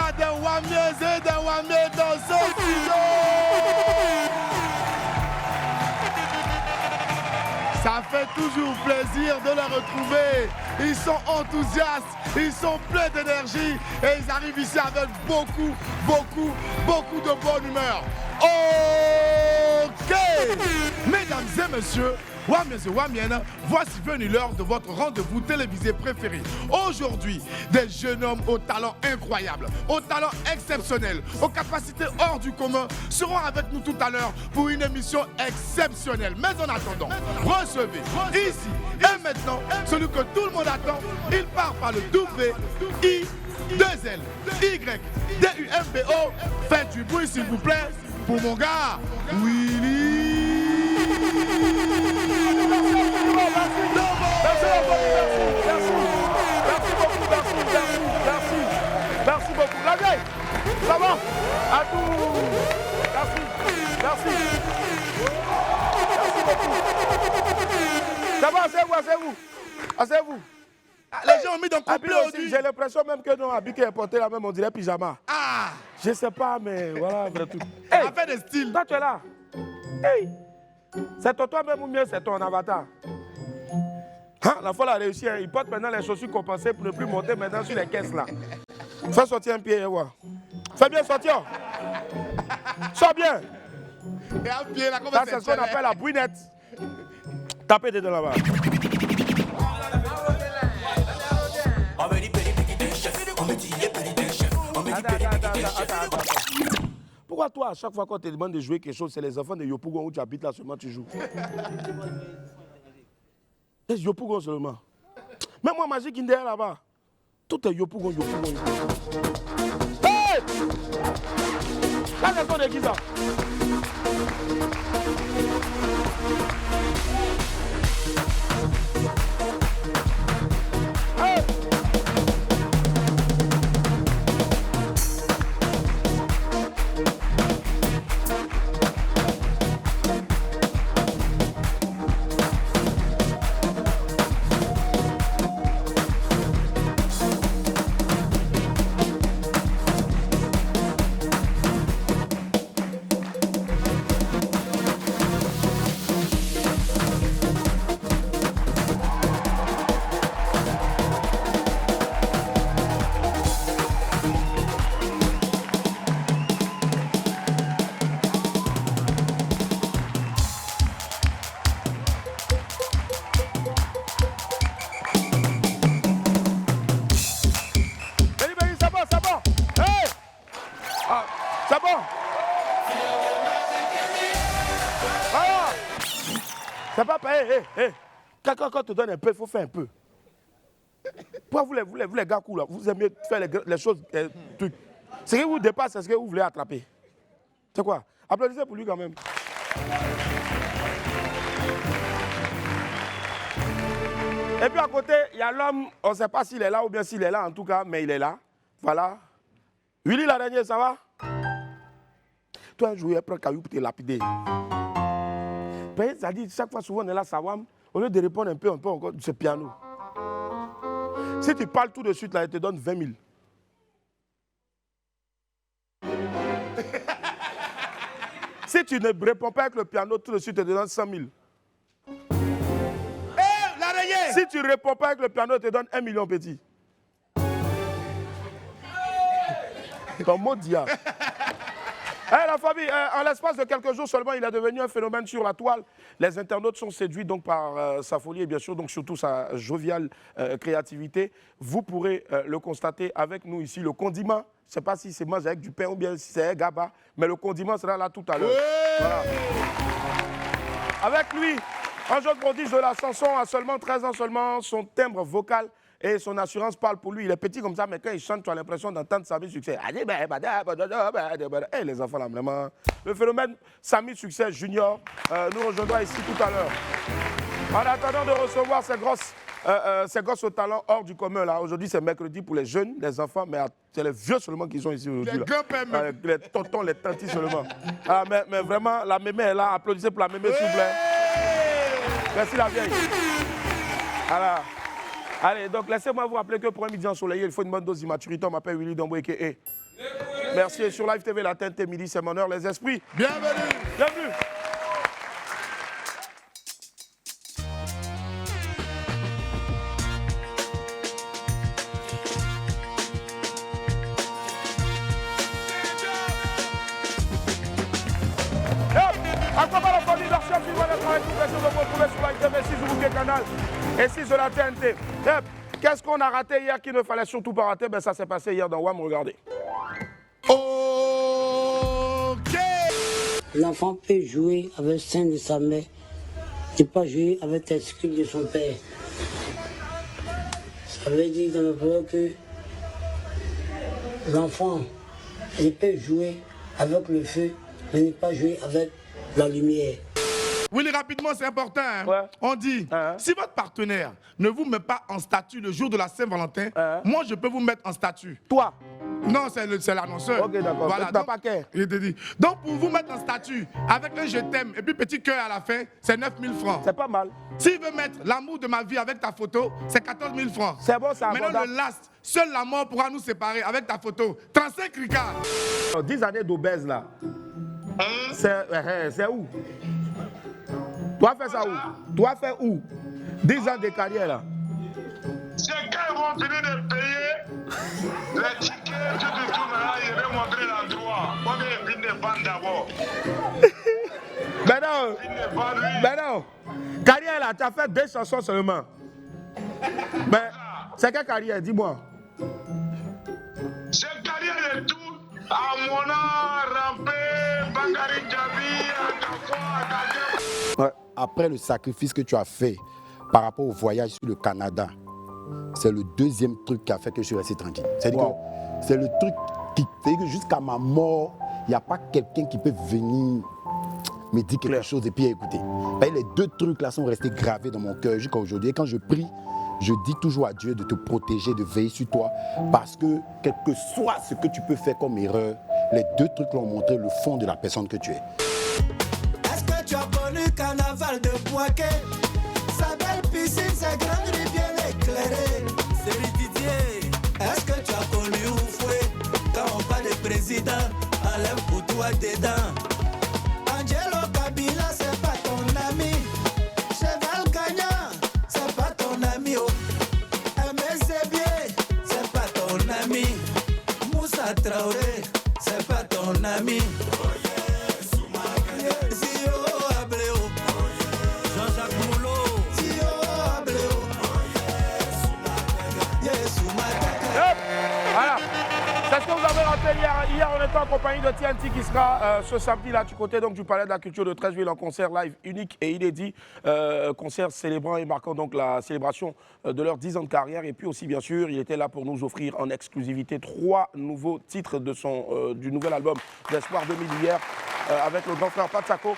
a des Wamiens et des Wamiens dans ce studio. Ça fait toujours plaisir de les retrouver. Ils sont enthousiastes, ils sont pleins d'énergie et ils arrivent ici avec beaucoup de bonne humeur. Ok, mesdames et messieurs, Wamiens et Wamiennes, voici venu l'heure de votre rendez-vous télévisé préféré. Aujourd'hui, des jeunes hommes aux talents incroyables, aux talents exceptionnels, aux capacités hors du commun seront avec nous tout à l'heure pour une émission exceptionnelle. Mais en attendant, recevez ici et maintenant celui que tout le monde attend. Il part par le W-I-2-L-Y-D-U-M-B-O. Faites du bruit s'il vous plaît pour mon gars, Willy. Merci beaucoup. La vieille, ça va? À tout. Merci beaucoup. Ça va, asseyez-vous. Les gens ont mis dans le complet aujourd'hui. J'ai l'impression même que nos habits qui est porté là même, on dirait pyjama. Ah! Je sais pas, mais voilà, vrai tout. Hey, ça fait des styles. Toi, tu es là. Hey! C'est toi-même ou mieux c'est ton avatar? Hein? La fois, elle a réussi. Hein? Il porte maintenant les chaussures compensées pour ne plus monter maintenant sur les caisses là. Fais sortir un pied et voir. Fais bien sortir. Sors bien. Et un pied là, ça, c'est ce qu'on appelle la bouinette. Tapez dedans là-bas. Attends. Pourquoi toi, à chaque fois qu'on te demande de jouer quelque chose, c'est les enfants de Yopougon où tu habites là seulement tu joues? C'est Yopougon seulement. Même moi, Magic Indé là-bas, tout est Yopougon. Hey! Là, c'est ton équipe là. Hey! C'est pas pareil. Quand te donne un peu, il faut faire un peu. Pourquoi vous les gars cool là, vous aimez faire les choses, trucs. Ce qui vous dépasse, c'est ce que vous voulez attraper. C'est quoi? Applaudissez pour lui quand même. Et puis à côté, il y a l'homme, on ne sait pas s'il est là ou bien s'il est là en tout cas, mais il est là. Voilà. Willy l'araignée, ça va? Toi, un jour, il prend un caillou pour te lapider. Ça dit, chaque fois, souvent, on est là, Sawam, au lieu de répondre un peu encore de ce piano. Si tu parles tout de suite, là, il te donne 20 000. Si tu ne réponds pas avec le piano, tout de suite, il te donne 100 000. Si tu ne réponds pas avec le piano, il te donne 1 million petit. Ton mot dia. La famille, en l'espace de quelques jours seulement, il est devenu un phénomène sur la toile. Les internautes sont séduits donc par sa folie et bien sûr donc surtout sa joviale créativité. Vous pourrez le constater avec nous ici. Le condiment, je ne sais pas si c'est mange avec du pain ou bien si c'est un gaba, mais le condiment sera là tout à l'heure. Voilà. Avec lui, un jeune prodige de la chanson à seulement 13 ans seulement, son timbre vocal et son assurance parle pour lui. Il est petit comme ça, mais quand il chante, tu as l'impression d'entendre Samy Succès. Les enfants là, vraiment. Le phénomène Samy Succès Junior nous rejoindra ici tout à l'heure. En attendant de recevoir ces gosses au talent hors du commun là. Aujourd'hui, c'est mercredi pour les jeunes, les enfants, mais c'est les vieux seulement qui sont ici aujourd'hui. Les tontons, les tantis seulement. Mais vraiment, la mémé est là. Applaudissez pour la mémé, s'il vous plaît. Merci la vieille. Voilà. Allez, donc laissez-moi vous rappeler que pour un midi ensoleillé, il faut une bonne dose d'immaturité. On m'appelle Willy Dombo et merci. Et sur Live TV, la TNT midi, c'est mon heure, les esprits. Bienvenue. Bienvenue. Encore la famille d'Archef, qui va être avec nous, de vous retrouver sur Live TV, 6 Bouquet Canal et 6 de la TNT. Qu'est-ce qu'on a raté hier qu'il ne fallait surtout pas rater? Ben, ça s'est passé hier dans WAM, regardez. Ok. L'enfant peut jouer avec le sein de sa mère, ne pas jouer avec l'excuse de son père. Ça veut dire dans le parole que l'enfant, il peut jouer avec le feu, mais ne pas jouer avec la lumière. Willy, rapidement, c'est important. Hein? Ouais. On dit, si votre partenaire ne vous met pas en statut le jour de la Saint-Valentin, moi, je peux vous mettre en statut. Toi? Non, c'est l'annonceur. Ok, d'accord. Voilà, T'as pas qu'un. Il te dit. Donc, pour vous mettre en statut, avec le je t'aime et puis petit cœur à la fin, c'est 9 000 francs. C'est pas mal. S'il veut mettre l'amour de ma vie avec ta photo, c'est 14 000 francs. C'est bon, c'est Maintenant, abordable. le last, seule la mort pourra nous séparer avec ta photo. 35 ricards. 10 années d'obèse là. C'est où? Toi fais ça où? Toi fais où? 10 ans de carrière là. C'est quand ils vont venir de payer les tickets, tout, maintenant, ils vont montrer l'endroit. On vient venir de vendre d'abord. Ben non. Ben non. Carrière là, tu as fait 2 chansons seulement. Ben, c'est quelle carrière? Dis-moi. C'est carrière de tout. Amona, Rampé, Bakary Djabi, Akafo, Akadem. Ouais. Après le sacrifice que tu as fait par rapport au voyage sur le Canada, c'est le deuxième truc qui a fait que je suis resté tranquille. C'est-à-dire que c'est le truc qui fait que jusqu'à ma mort, il n'y a pas quelqu'un qui peut venir me dire quelque chose et puis écouter. Les 2 trucs là sont restés gravés dans mon cœur jusqu'à aujourd'hui. Et quand je prie, je dis toujours à Dieu de te protéger, de veiller sur toi, parce que quel que soit ce que tu peux faire comme erreur, les 2 trucs l'ont montré le fond de la personne que tu es. Est-ce que tu as connu Carnaval de Boaké? Sa belle piscine, sa grande rivière éclairée. C'est Didier. Est-ce que tu as connu Oufoué? Quand on parle de président, enlève pour toi dedans. Angelo Kabila, c'est pas ton ami. Cheval Gagnant, c'est pas ton ami. Oh. MSB, c'est pas ton ami. Moussa Traoré, c'est pas ton ami. Voilà. C'est ce que vous avez raté hier. Hier, on était en compagnie de TNT qui sera ce samedi là du côté donc, du Palais de la Culture de Treichville en concert live unique et inédit. Concert célébrant et marquant donc la célébration de leurs 10 ans de carrière. Et puis aussi, bien sûr, il était là pour nous offrir en exclusivité 3 nouveaux titres de du nouvel album d'Espoir 2000 hier avec le grand frère Patsako.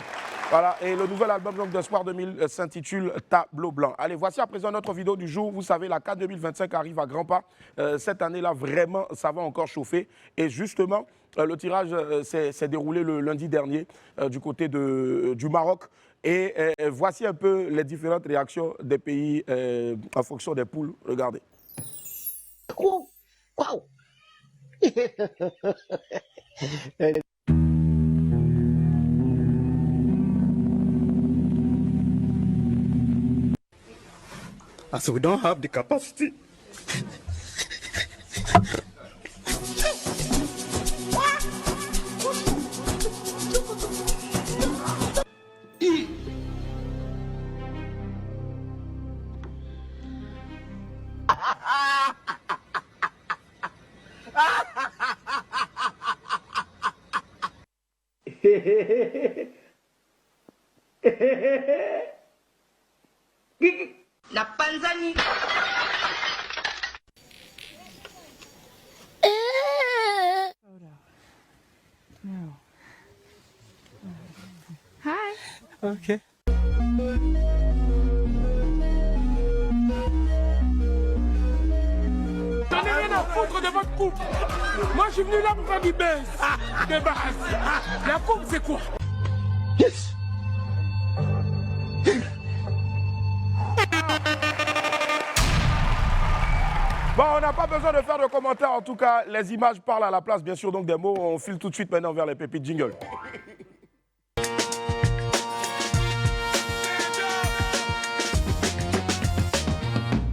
Voilà, et le nouvel album d'Espoir 2000 s'intitule Tableau Blanc. Allez, voici à présent notre vidéo du jour. Vous savez, la CAN 2025 arrive à grands pas. Cette année-là, vraiment, ça va encore chauffer. Et justement, le tirage s'est déroulé le lundi dernier du côté du Maroc. Et voici un peu les différentes réactions des pays en fonction des poules. Regardez. Wow. So we don't have the capacity. La Tanzanie. Hi. Okay. J'en ai rien à foutre de votre couple. Moi, je suis venu là pour faire du buzz. De base. La coupe, c'est quoi? Yes. n'a pas besoin de faire de commentaires. En tout cas, les images parlent à la place, bien sûr, donc des mots. On file tout de suite maintenant vers les pépites jingle.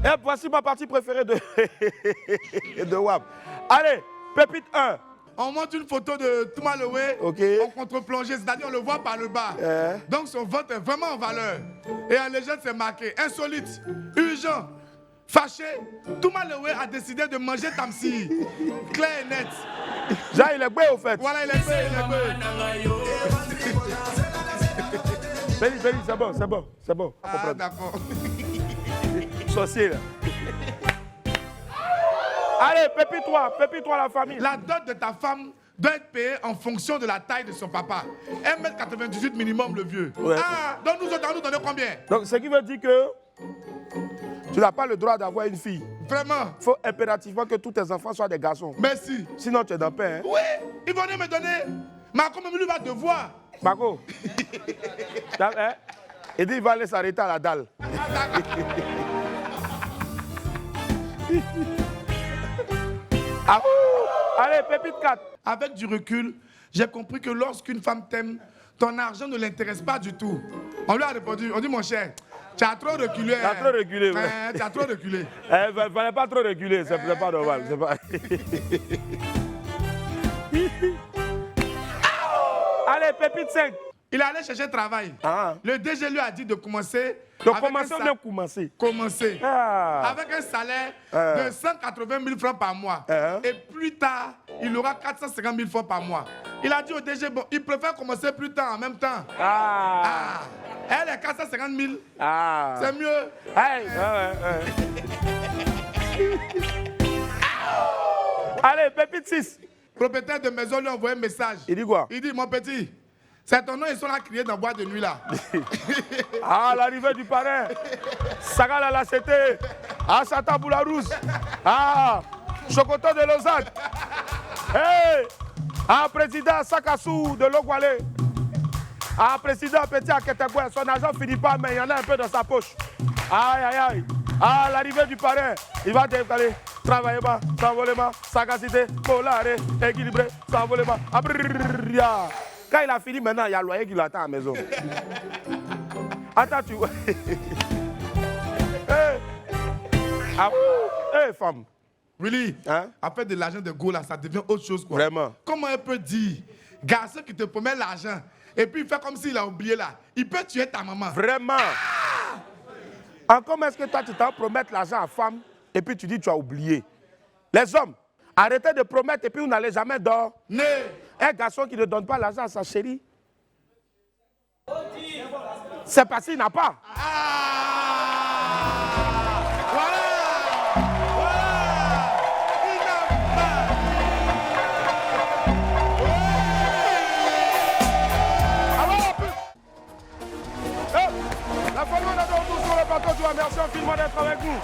Et voici ma partie préférée de WAP. Allez, pépite 1. On montre une photo de Toumaloé en contre-plongée, c'est-à-dire on le voit par le bas. Donc son vote est vraiment en valeur. Et en légende, c'est marqué insolite, urgent, fâché. Toumaloé a décidé de manger Tamsi. Clair et net. Jean, il est beau au fait. Voilà, il est beau, il est beau. Béli, c'est bon. Ah, d'accord. Sorcier, là. Allez, pépite 3 la famille. La dot de ta femme doit être payée en fonction de la taille de son papa. 1m98 minimum, le vieux. Ouais. Ah, donc nous autres, nous donnons combien? Donc, ce qui veut dire que tu n'as pas le droit d'avoir une fille. Vraiment? Il faut impérativement que tous tes enfants soient des garçons. Merci. Sinon, tu es dans paix. Hein? Oui, ils vont venir me donner. Marco, même lui va devoir. Marco, il dit qu'il va aller s'arrêter à la dalle. Ah, allez, pépite 4. Avec du recul, j'ai compris que lorsqu'une femme t'aime, ton argent ne l'intéresse pas du tout. On lui a répondu, on dit mon cher, tu as trop reculé. Tu as trop reculé, ouais. Tu as trop reculé. Il ne fallait pas trop reculer, c'est pas normal. Pas... Allez, pépite 5. Il est allé chercher travail. Le DG lui a dit de commencer. Donc commencer ou bien commencer? Commencer. Avec un salaire de 180 000 francs par mois. Et plus tard, il aura 450 000 francs par mois. Il a dit au DG, bon, il préfère commencer plus tard en même temps. Elle est 450 000. C'est mieux. Allez, pépite 6. Propriétaire de maison lui a envoyé un message. Il dit quoi? Il dit, mon petit, c'est ton nom, ils sont là criés dans la boîte de nuit là. L'arrivée du parrain. Sagal à la CT. Satan Boularousse. Chocoto de Lausanne. Président Sakassou de Logwale. Président Petit Aketegoué. Son argent finit pas, mais il y en a un peu dans sa poche. Aïe. L'arrivée du parrain. Il va décaler. Travaillement, s'envolement, sagacité, polaré, équilibré, s'envolement. Quand il a fini, maintenant, il y a le loyer qui l'attend à la maison. Attends, tu vois. Femme. Willy, après de l'argent de go, là, ça devient autre chose, quoi. Vraiment. Comment elle peut dire, garçon qui te promet l'argent, et puis il fait comme s'il a oublié là, il peut tuer ta maman. Vraiment. Comment est-ce que toi, tu t'en promettes l'argent à femme, et puis tu dis tu as oublié? Les hommes, arrêtez de promettre, et puis vous n'allez jamais dormir. Un garçon qui ne donne pas l'argent à sa chérie, c'est parce qu'il n'a pas. La famille, on a de retour sur le plateau. Merci infiniment d'être avec nous.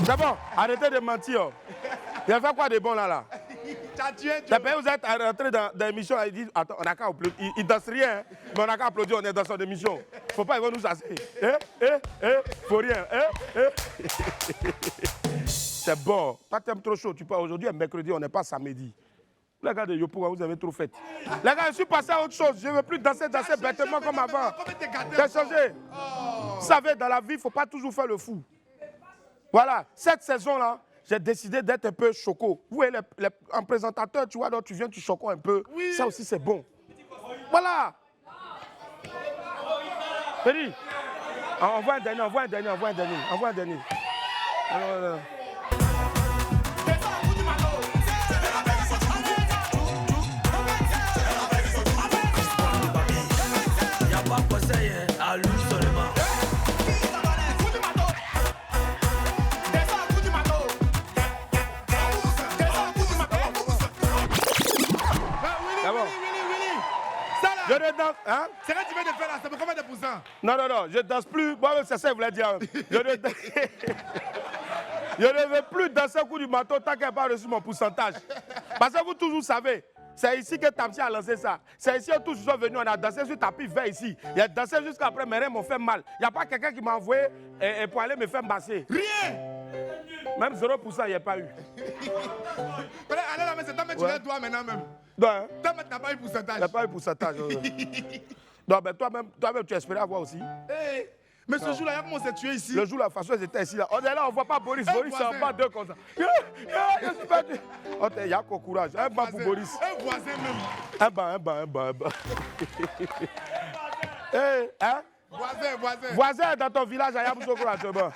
C'est bon. Arrêtez de mentir. Il a fait quoi de bon là? D'après vous êtes rentré dans l'émission, il dit attends, on n'a qu'à applaudir. Il danse rien, mais on n'a qu'à applaudir, on est dans son émission. Faut pas, ils vont nous asseoir. Faut rien. C'est bon. Toi, t'aimes trop chaud. Tu peux aujourd'hui, un mercredi, on n'est pas samedi. Les gars de Yopouga, vous avez trop fait. Les gars, je suis passé à autre chose. Je ne veux plus danser bêtement comme avant. J'ai changé. Vous savez, dans la vie, il ne faut pas toujours faire le fou. Voilà, cette saison-là, j'ai décidé d'être un peu choco. Vous voyez, en présentateur, tu vois, donc tu viens, tu choco un peu. Oui. Ça aussi, c'est bon. Voilà. Félix, envoie un dernier. Non. Je ne danse, hein? C'est quand tu viens de faire là, ça fait combien de pourcents? Non, je danse plus. Moi, c'est ça que je voulais dire. Je ne veux plus danser au coup du marteau tant qu'elle n'a pas reçu mon pourcentage. Parce que vous toujours savez, c'est ici que Tamsi a lancé ça. C'est ici que tous sont venus, on a dansé sur tapis vert ici. Il a dansé jusqu'après, mes reins m'ont fait mal. Il n'y a pas quelqu'un qui m'a envoyé pour aller me faire masser. Rien. Même 0%, il n'y a pas eu. Allez là, mais c'est toi, mais tu l'as toi maintenant même. Non, hein? Toi, mais tu n'as pas eu pourcentage. Il n'y a pas eu pourcentage. Non, mais toi-même, tu espérais avoir aussi. Hey, mais ce jour-là, il y a comment on s'est tué ici. Le jour, la façon, ils étaient ici. Là. On est là, on ne voit pas Boris. Boris, c'est en bas d'eux comme ça. Je suis perdu. Il y a qu'au courage. Un banc pour Boris. Un voisin même. Un banc. Hey, hein? Voisin. Voisin dans ton village, à Yabousso Couragement.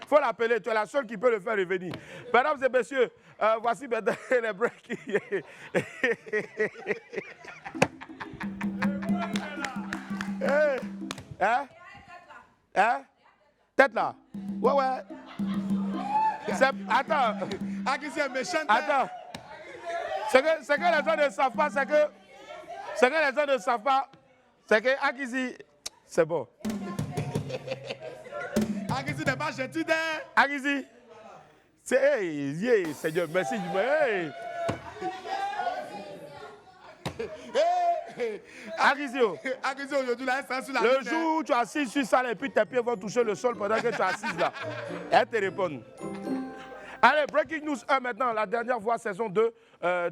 Il faut l'appeler, tu es la seule qui peut le faire revenir. Mesdames et messieurs, voici maintenant les breaking. Hey, hein? Tête là? Ouais. Attends. Ah, qui c'est méchant? Attends. Ce que les gens ne savent pas, c'est que Akizi, c'est bon. Akizi n'est pas gentil, hein? Akizi, c'est hey, Seigneur, merci. Hey. Akizi, aujourd'hui, là, c'est sur la le jour où tu es assis sur ça et puis tes pieds vont toucher le sol pendant que tu es assise là, elle te répond. Allez, Breaking News 1 maintenant, la dernière voix, saison 2.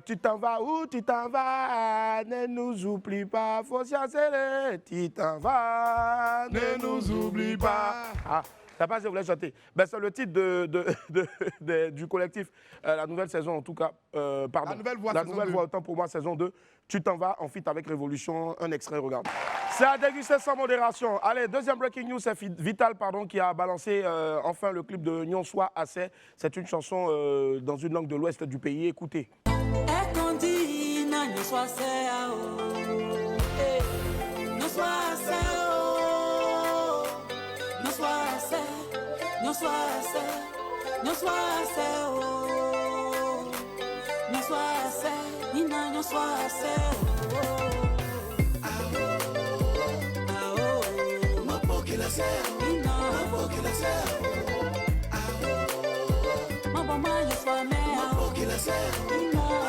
Tu t'en vas où tu t'en vas? Ne nous oublie pas, faut s'y accélérer. Tu t'en vas, ne nous oublie pas. Ah, t'as pas si vous voulez chanter. Ben, c'est le titre du collectif, la nouvelle saison en tout cas. Pardon. La nouvelle voix, autant pour moi, saison 2. Tu t'en vas, en fit avec Révolution, un extrait, regarde. C'est à déguster sans modération. Allez, deuxième breaking news, c'est Vital qui a balancé enfin le clip de Nyon Soit Assez. C'est une chanson dans une langue de l'ouest du pays. Écoutez.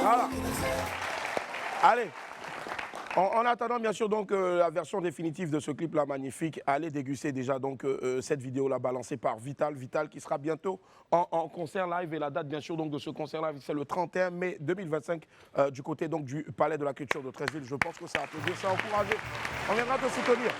Voilà. Allez, en attendant bien sûr donc la version définitive de ce clip-là magnifique, allez déguster déjà donc cette vidéo-là balancée par Vital qui sera bientôt en concert live, et la date bien sûr donc de ce concert live c'est le 31 mai 2025 du côté donc du Palais de la Culture de Treichville. Je pense que ça applaudir, ça encourager. On viendra te soutenir.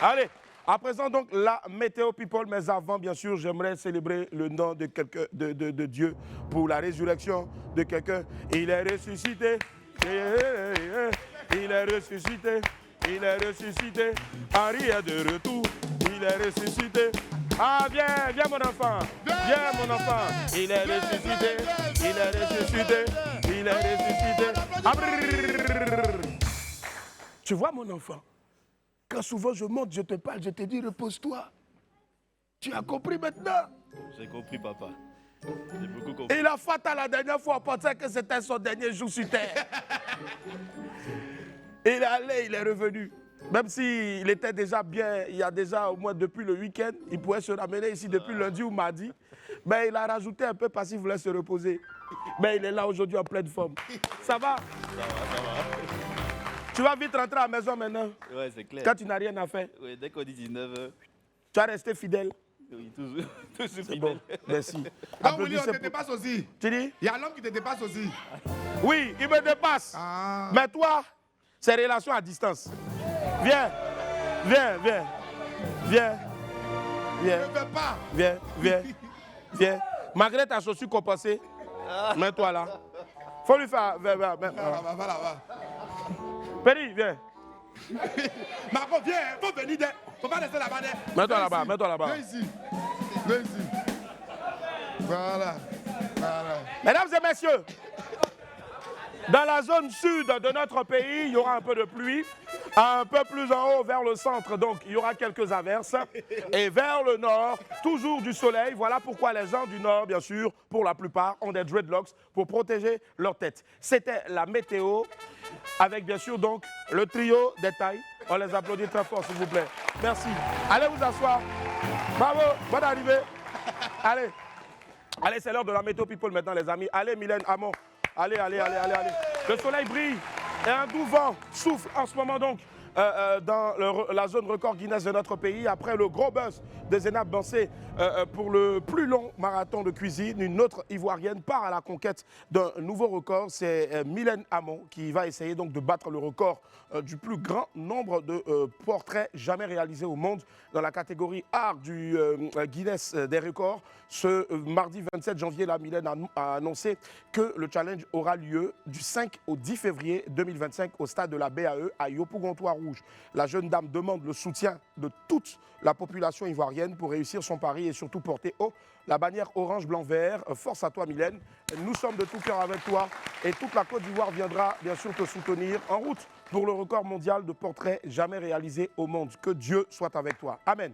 Allez. À présent, donc, la météo people, mais avant, bien sûr, j'aimerais célébrer le nom de quelqu'un, de Dieu pour la résurrection de quelqu'un. Il est ressuscité, il est ressuscité, il est ressuscité. Henri est de retour, il est ressuscité. Ah, viens mon enfant, viens mon enfant. Il est ressuscité, il est ressuscité, il est ressuscité. Tu vois, mon enfant? Quand souvent je monte, je te parle, je te dis repose-toi. Tu as compris maintenant? J'ai compris, papa. J'ai beaucoup compris. Et la Fata, la dernière fois, on pensait que c'était son dernier jour sur terre. Il est allé, il est revenu. Même s'il était déjà bien, il y a déjà au moins depuis le week-end, il pouvait se ramener ici depuis lundi ou mardi. Mais il a rajouté un peu parce qu'il voulait se reposer. Mais il est là aujourd'hui en pleine forme. Ça va? Ça va. Tu vas vite rentrer à la maison maintenant. Ouais, c'est clair. Quand tu n'as rien à faire. Oui, dès qu'on dit 19h. Tu vas rester fidèle. Oui, toujours fidèle. Bon, merci. Donc, Willy, on te dépasse aussi. Tu dis? Il y a l'homme qui te dépasse aussi. Oui, il me dépasse. Ah. Mais toi, c'est relation à distance. Viens. Ne fais pas. Viens. Malgré ta chaussure compensée, mets-toi là. Faut lui faire. Voilà. Péri, viens. Marco, viens, faut venir. Faut pas rester là-bas. Mets-toi là-bas. Viens ici. Voilà. Mesdames et messieurs, dans la zone sud de notre pays, il y aura un peu de pluie. Un peu plus en haut, vers le centre, donc, il y aura quelques averses. Et vers le nord, toujours du soleil. Voilà pourquoi les gens du nord, bien sûr, pour la plupart, ont des dreadlocks pour protéger leur tête. C'était la météo, avec bien sûr, donc, le trio des tailles. On les applaudit très fort, s'il vous plaît. Merci. Allez vous asseoir. Bravo, bonne arrivée. Allez. Allez, c'est l'heure de la météo people maintenant, les amis. Allez, Mylène Hamon. Allez. Le soleil brille et un doux vent souffle en ce moment donc dans la zone record Guinness de notre pays. Après le gros buzz de Zénab Bansé pour le plus long marathon de cuisine, une autre Ivoirienne part à la conquête d'un nouveau record. C'est Mylène Hamon qui va essayer donc de battre le record du plus grand nombre de portraits jamais réalisés au monde dans la catégorie art du Guinness des records. Ce mardi 27 janvier, la Mylène a annoncé que le challenge aura lieu du 5 au 10 février 2025 au stade de la BAE à Yopougontois-Rouge. La jeune dame demande le soutien de toute la population ivoirienne pour réussir son pari et surtout porter haut la bannière orange, blanc, vert. Force à toi, Mylène. Nous sommes de tout cœur avec toi et toute la Côte d'Ivoire viendra bien sûr te soutenir en route pour le record mondial de portraits jamais réalisés au monde. Que Dieu soit avec toi. Amen.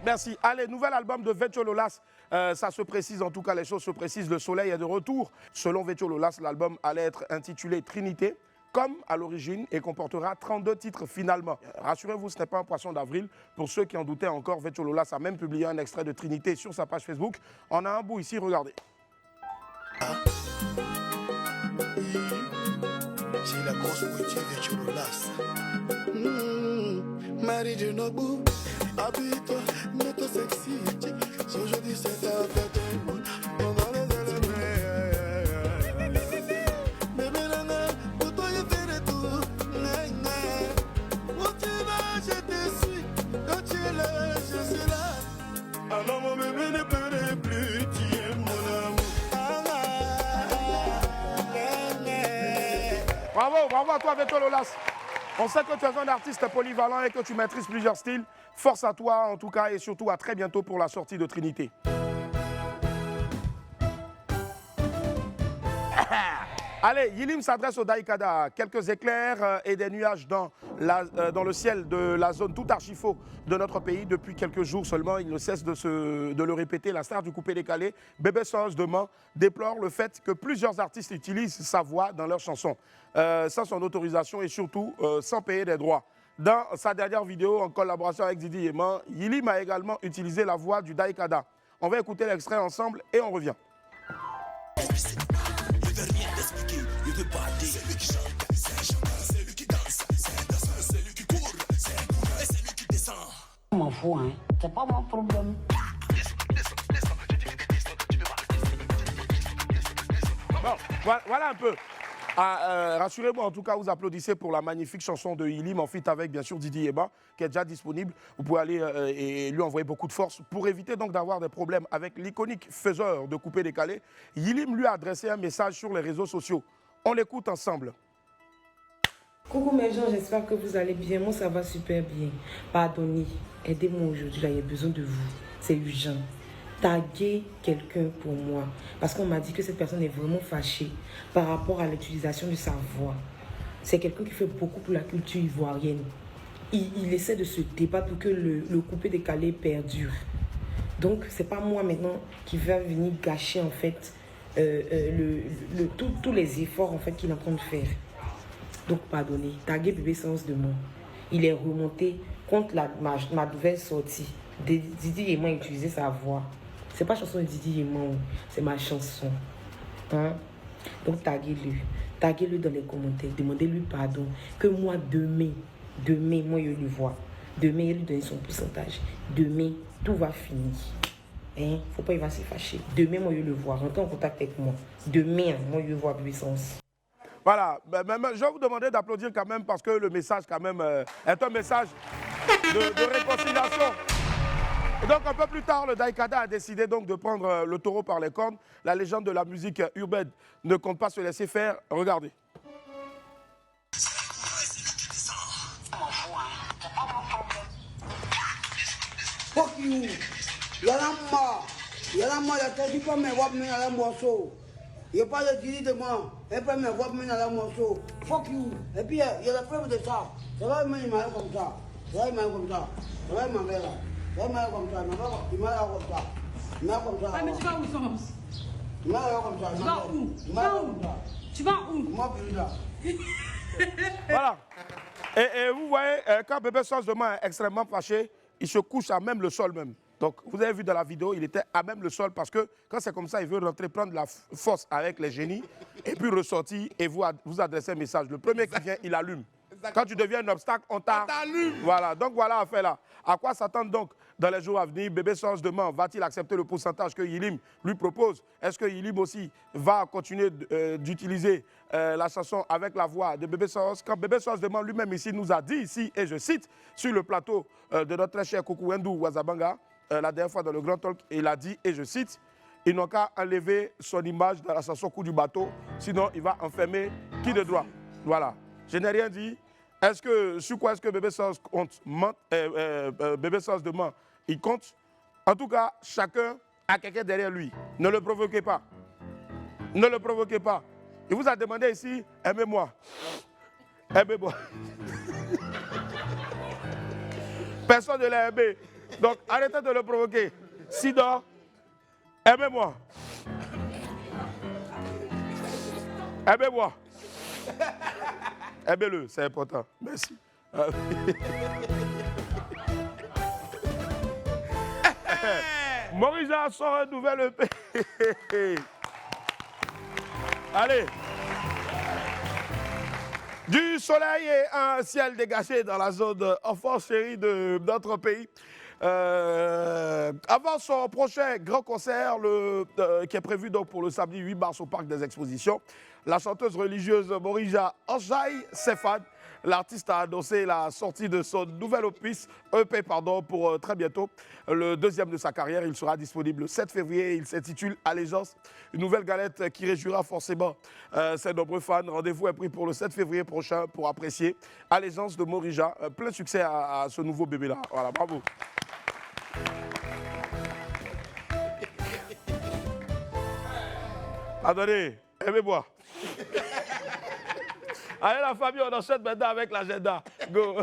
Merci. Allez, nouvel album de Vetcho Lolas. Ça se précise, en tout cas, les choses se précisent. Le soleil est de retour. Selon Vetcho Lolas, l'album allait être intitulé Trinité, comme à l'origine, et comportera 32 titres finalement. Rassurez-vous, ce n'est pas un poisson d'avril. Pour ceux qui en doutaient encore, Vetcho Lolas a même publié un extrait de Trinité sur sa page Facebook. On a un bout ici, regardez. J'ai la grosse moitié Vetcho Lolas. Marie de Nobou. Habite-toi, mets-toi sexy. Aujourd'hui c'est ta fête. On a les éléments. Bébé Langa, pour toi je ferai tout. Où tu vas, je te suis. Quand tu es là, je suis là. Alors mon bébé ne pleure plus. Tu es mon amour. Bravo à toi, Vetcho Lolas. On sait que tu es un artiste polyvalent et que tu maîtrises plusieurs styles. Force à toi en tout cas et surtout à très bientôt pour la sortie de Trinité. Allez, Yilim s'adresse au Daïkada. Quelques éclairs et des nuages dans le ciel de la zone tout archifaux de notre pays. Depuis quelques jours seulement, il ne cesse de le répéter. La star du coupé-décalé, Bébé Sos demain, déplore le fait que plusieurs artistes utilisent sa voix dans leurs chansons, sans son autorisation et surtout sans payer des droits. Dans sa dernière vidéo en collaboration avec Didi Yeman, Yilim a également utilisé la voix du Daïkada. On va écouter l'extrait ensemble et on revient. C'est lui qui chante, c'est lui qui danse, c'est lui qui court, c'est lui qui descend. Je m'en fous, hein. C'est pas mon problème. Bon, voilà un peu. Rassurez-moi, en tout cas, vous applaudissez pour la magnifique chanson de Yilim en feat avec, bien sûr, Didi Yeba, qui est déjà disponible. Vous pouvez aller et lui envoyer beaucoup de force pour éviter donc d'avoir des problèmes avec l'iconique faiseur de coupé-décalé. Yilim lui a adressé un message sur les réseaux sociaux. On l'écoute ensemble. Coucou mes gens, j'espère que vous allez bien. Moi, ça va super bien. Pardonnez, aidez-moi aujourd'hui, là, il y a besoin de vous. C'est urgent. Taguez quelqu'un pour moi. Parce qu'on m'a dit que cette personne est vraiment fâchée par rapport à l'utilisation de sa voix. C'est quelqu'un qui fait beaucoup pour la culture ivoirienne. Il essaie de se débattre pour que le coupé-décalé perdure. Donc, c'est pas moi maintenant qui va venir gâcher en fait tous les efforts en fait qu'il est en train de faire. Donc, pardonnez. Taguez Bébé Sens de moi. Il est remonté contre ma nouvelle sortie. Didi Yeman a utilisé sa voix. C'est pas chanson de Didi Yeman, c'est ma chanson. Hein? Donc, taguez-le. Taguez-le dans les commentaires. Demandez-lui pardon. Que moi, demain, moi, je le vois. Demain, il lui donne son pourcentage. Demain, tout va finir. Hein? Faut pas, il va se fâcher. Demain, moi, je le vois. Rentrez en contact avec moi. Demain, moi, je le vois Bébé Sens. Voilà, je vais vous demander d'applaudir quand même parce que le message quand même est un message de réconciliation. Et donc un peu plus tard, le Daïkada a décidé donc de prendre le taureau par les cornes. La légende de la musique urbaine ne compte pas se laisser faire. Regardez. Fuck you. Yalama, la tête pas me voir dans la morceau. Il n'y a pas de Didi de moi. Elle peut me voir dans la morceau. Fuck you. Et puis il y a la preuve de ça. Ça va me mal comme ça. Ça va me comme ça. Ça va me mal. Ça va me comme ça. Il m'a comme ça. Il m'a comme ça. Ah mais tu vas où Soms? Il m'a comme ça. Tu vas où? Il m'a comme ça. Tu vas où? Moi plus là. Voilà. Et vous voyez, quand Bébé Sos demain est extrêmement fâché, il se couche à même le sol même. Donc, vous avez vu dans la vidéo, il était à même le sol parce que quand c'est comme ça, il veut rentrer prendre la force avec les génies et puis ressortir et vous adresser un message. Le premier qui vient, il allume. Quand tu deviens un obstacle, on t'allume. Voilà, donc voilà l'affaire là. À quoi s'attendre donc dans les jours à venir? Bébé Soros demain, va-t-il accepter le pourcentage que Yilim lui propose? Est-ce que Yilim aussi va continuer d'utiliser la chanson avec la voix de Bébé Soros? Quand Bébé Soros demain lui-même ici nous a dit ici, et je cite, sur le plateau de notre très cher Coucou Wendou Wazabanga, la dernière fois dans le Grand Talk, il a dit, et je cite, ils n'ont qu'à enlever son image dans la chanson Coup du bateau, sinon il va enfermer qui de droit. Voilà. Je n'ai rien dit. Sur quoi est-ce que Bébé Soros compte? Bébé Soros demain, il compte. En tout cas, chacun a quelqu'un derrière lui. Ne le provoquez pas. Ne le provoquez pas. Il vous a demandé ici, aimez-moi. Aimez-moi. Personne ne l'a aimé. Donc, arrêtez de le provoquer. Sinon, aimez-moi. Aimez-moi. Aimez-le, c'est important. Merci. Morija sort un nouvel EP. Allez. Du soleil et un ciel dégagé dans la zone enfant chérie de notre pays. Avant son prochain grand concert qui est prévu donc pour le samedi 8 mars au Parc des Expositions, la chanteuse religieuse Morija Anjaï Sefad, l'artiste a annoncé la sortie de son nouvel EP pour très bientôt, le deuxième de sa carrière. Il sera disponible le 7 février. Il s'intitule Allégeance, une nouvelle galette qui réjouira forcément ses nombreux fans. Rendez-vous est pris pour le 7 février prochain pour apprécier Allégeance de Morija. Plein succès à ce nouveau bébé-là. Voilà, bravo. Attendez, aimez-moi. Allez la famille, on enchaîne maintenant avec l'agenda. Go.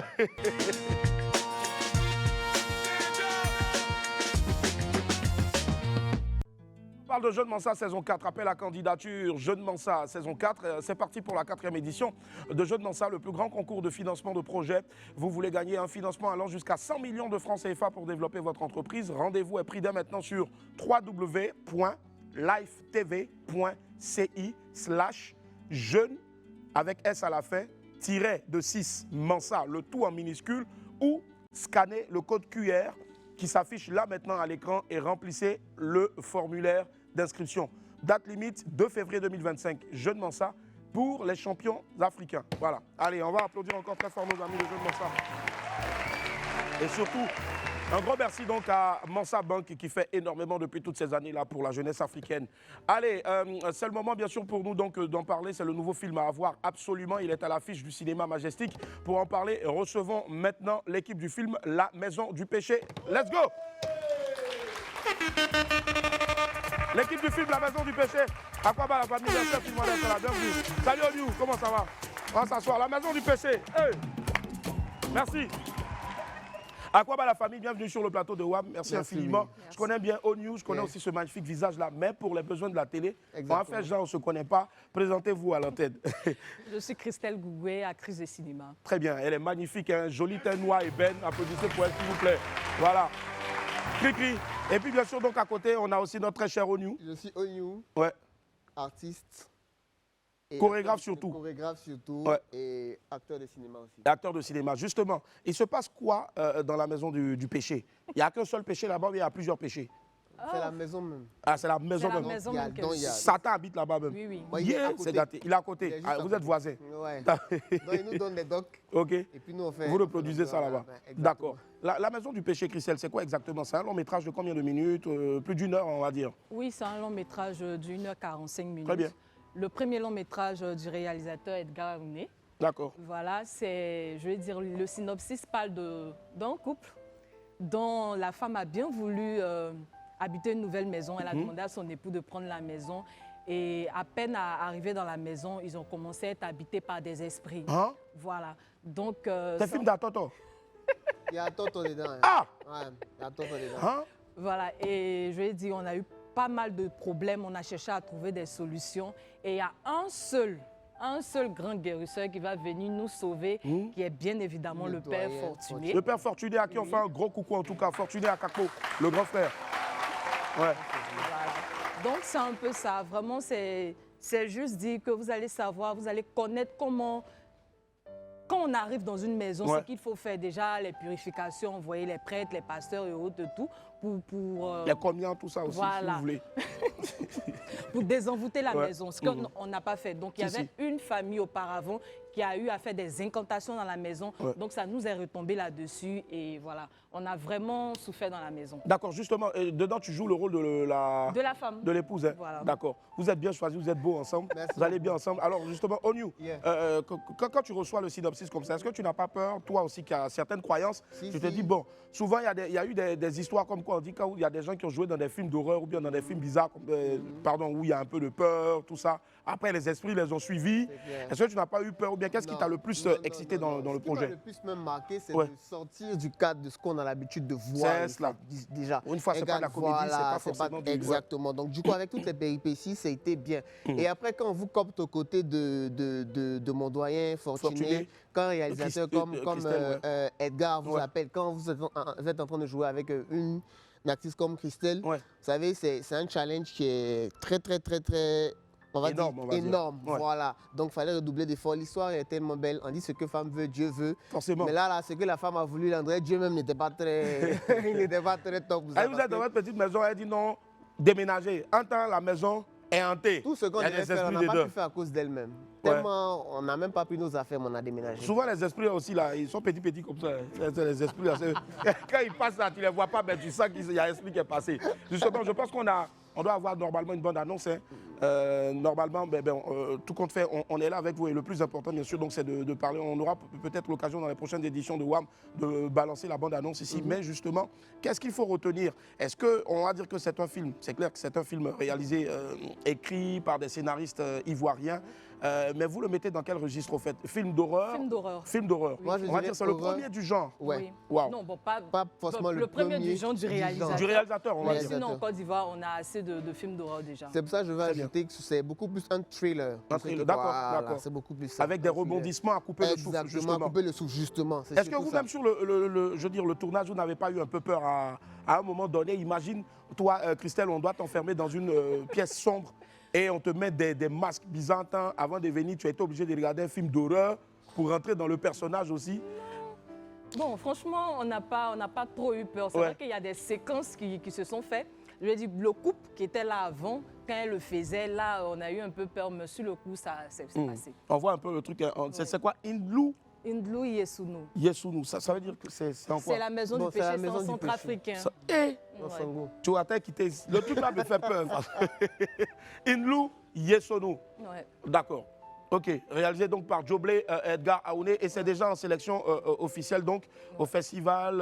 On parle de Jeune Mansa saison 4. Appel à candidature Jeune Mansa saison 4. C'est parti pour la 4e édition de Jeune Mansa, le plus grand concours de financement de projet. Vous voulez gagner un financement allant jusqu'à 100 millions de francs CFA pour développer votre entreprise. Rendez-vous est pris dès maintenant sur www.lifetv.ci/jeune avec S à la fin, -6 Mansa, le tout en minuscule, ou scannez le code QR qui s'affiche là maintenant à l'écran et remplissez le formulaire d'inscription. Date limite 2 février 2025, Jeune Mansa pour les champions africains. Voilà. Allez, on va applaudir encore très fort nos amis de Jeune Mansa. Et surtout, un gros merci donc à Mansa Bank qui fait énormément depuis toutes ces années-là pour la jeunesse africaine. Allez, c'est le moment bien sûr pour nous donc d'en parler. C'est le nouveau film à avoir absolument. Il est à l'affiche du cinéma Majestic. Pour en parler, recevons maintenant l'équipe du film La Maison du Péché. Let's go! L'équipe du film La Maison du Péché. À quoi va la famille? Merci infiniment d'être là. Bienvenue. Salut Oliou, comment ça va? On va s'asseoir. La Maison du Péché. Hey. Merci. À quoi va la famille? Bienvenue sur le plateau de WAM. Merci infiniment. Merci. Je connais bien ONews, je connais aussi ce magnifique visage-là, mais pour les besoins de la télé, on va faire genre, on ne se connaît pas. Présentez-vous à l'antenne. Je suis Christelle Gougoué, actrice de cinéma. Très bien, elle est magnifique, un joli teint noir et belle. Applaudissez pour elle, s'il vous plaît. Voilà. Cri-cri. Et puis bien sûr, donc à côté, on a aussi notre très cher ONews. Je suis ONews, artiste. Chorégraphe surtout. Chorégraphe surtout et acteur de cinéma aussi. Acteur de cinéma, justement. Il se passe quoi dans la maison du péché? Il n'y a qu'un seul péché là-bas, mais il y a plusieurs péchés. C'est la maison même. Ah, c'est la maison même. Satan habite là-bas même. Oui, oui. C'est gâté. Il est à côté. Vous êtes voisins. Ouais. Donc, il nous donne des docs. OK. Et puis nous, on fait. Vous reproduisez ça là-bas. D'accord. La maison du péché, Christelle, c'est quoi exactement? C'est un long métrage de combien de minutes? Plus d'1 heure, on va dire. Oui, c'est un long métrage d'1h45 minutes. Très bien. Le premier long métrage du réalisateur Edgar Ouné. D'accord. Voilà, c'est, je vais dire, le synopsis parle d'un couple dont la femme a bien voulu habiter une nouvelle maison. Elle a demandé à son époux de prendre la maison. Et à peine arrivés dans la maison, ils ont commencé à être habités par des esprits. Hein? Voilà. Donc. C'est un film d'Atoto. Il y a Toto dedans. Hein. Ah! Ouais, il y a Toto dedans. Hein? Voilà. Et je vais dire, on a eu pas mal de problèmes. On a cherché à trouver des solutions. Et il y a un seul un seul grand guérisseur qui va venir nous sauver, qui est bien évidemment le Père Fortuné. Le Père Fortuné, à qui on fait un gros coucou en tout cas. Fortuné à Kakpo, le grand frère. Ouais. Voilà. Donc c'est un peu ça, vraiment c'est juste dire que vous allez savoir, vous allez connaître comment, quand on arrive dans une maison, ce qu'il faut faire déjà, les purifications, envoyer les prêtres, les pasteurs et autres, tout, pour les combien, tout ça aussi, si vous voulez. Pour désenvoûter la maison, ce qu'on n'a pas fait. Donc il y avait une famille auparavant qui a eu à faire des incantations dans la maison. Donc ça nous est retombé là-dessus et voilà, on a vraiment souffert dans la maison. D'accord, justement, dedans tu joues le rôle de la femme. De l'épouse. Hein? Voilà. D'accord. Vous êtes bien choisis, vous êtes beaux ensemble. Merci vous allez bien ensemble. Alors justement, Onyu, quand tu reçois le synopsis comme ça, est-ce que tu n'as pas peur, toi aussi, qui as certaines croyances, tu te dis, bon, souvent il y a eu des histoires comme quoi on dit qu'il y a des gens qui ont joué dans des films d'horreur ou bien dans des films bizarres, pardon, où il y a un peu de peur, tout ça. Après, les esprits les ont suivis. Est-ce que tu n'as pas eu peur ou bien qu'est-ce qui t'a le plus excité dans le projet? Ce qui m'a le plus même marqué, c'est de sortir du cadre de ce qu'on a l'habitude de voir. C'est cela. Déjà. Une fois, c'est pas la comédie, c'est pas forcément du... Exactement. Donc, du coup, avec toutes les péripéties, ça a été bien. Et après, quand on vous copte aux côtés de mon doyen Fortuné, quand un réalisateur comme Edgar vous appelle, quand vous êtes en train de jouer avec une actrice comme Christelle, vous savez, c'est un challenge qui est très, on va dire énorme. Voilà. Donc, il fallait redoubler d'efforts. L'histoire est tellement belle. On dit ce que femme veut, Dieu veut. Forcément. Mais là, ce que la femme a voulu, l'André, Dieu même n'était pas très, il n'était pas très top. Elle vous êtes dans votre petite maison, elle dit non, déménager. En temps, la maison est hantée. Tout ce qu'on devait faire, on n'a pas pu faire à cause d'elle-même. Tellement, on n'a même pas pris nos affaires, mais on a déménagé. Souvent, les esprits aussi, là, ils sont petits comme ça. Les esprits, là, quand ils passent là, tu ne les vois pas, mais tu sens qu'il y a un esprit qui est passé. Justement, je pense qu'on doit avoir normalement une bonne annonce. Hein. Normalement, tout compte fait, on est là avec vous. Et le plus important, bien sûr, c'est de parler. On aura peut-être l'occasion dans les prochaines éditions de WAM de balancer la bande annonce ici. Mais justement, qu'est-ce qu'il faut retenir? Est-ce qu'on va dire que c'est un film? C'est clair que c'est un film réalisé, écrit par des scénaristes ivoiriens. Mais vous le mettez dans quel registre au fait? Film d'horreur? Film d'horreur. Film d'horreur. Moi, on va dire que c'est le premier du genre. Oui. Wow. Non, bon, pas forcément le premier du genre du réalisateur. Du réalisateur, on va dire. Sinon, en Côte d'Ivoire, on a assez de films d'horreur déjà. C'est pour ça que je vais ajouter que c'est beaucoup plus un thriller. Un thriller, d'accord. C'est beaucoup plus ça. Avec des rebondissements à couper le souffle, justement. À couper le souffle, justement. Est-ce que vous-même, sur le tournage, vous n'avez pas eu un peu peur à un moment donné? Imagine, toi, Christelle, on doit t'enfermer dans une pièce sombre. Et on te met des masques byzantins. Avant de venir, tu as été obligé de regarder un film d'horreur pour rentrer dans le personnage aussi. Bon, franchement, on n'a pas trop eu peur. C'est vrai qu'il y a des séquences qui se sont faites. Je veux dire, le couple qui était là avant, quand elle le faisait, là, on a eu un peu peur, mais sur le coup, ça s'est passé. On voit un peu le truc. C'est quoi? Indlou? Indlou Yesounou. Yesounou, ça veut dire que c'est en quoi? C'est la maison du péché, c'est en centrafricain. Tu vois, quitté. Le truc là me fait peur. Indlou Yesounou. D'accord. Ok, réalisé donc par Joblé Edgar Aouné et c'est déjà en sélection officielle donc au festival,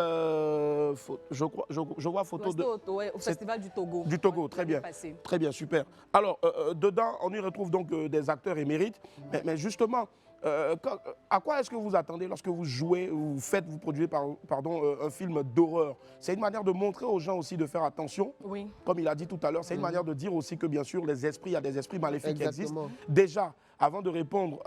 je vois photo de... au festival du Togo. Du Togo, très bien. Très bien, super. Alors, dedans, on y retrouve donc des acteurs émérites, mais justement, à quoi est-ce que vous attendez lorsque vous jouez, vous produisez un film d'horreur? C'est une manière de montrer aux gens aussi de faire attention. Oui. Comme il a dit tout à l'heure, c'est une manière de dire aussi que bien sûr, il y a des esprits maléfiques qui existent. Déjà, avant de répondre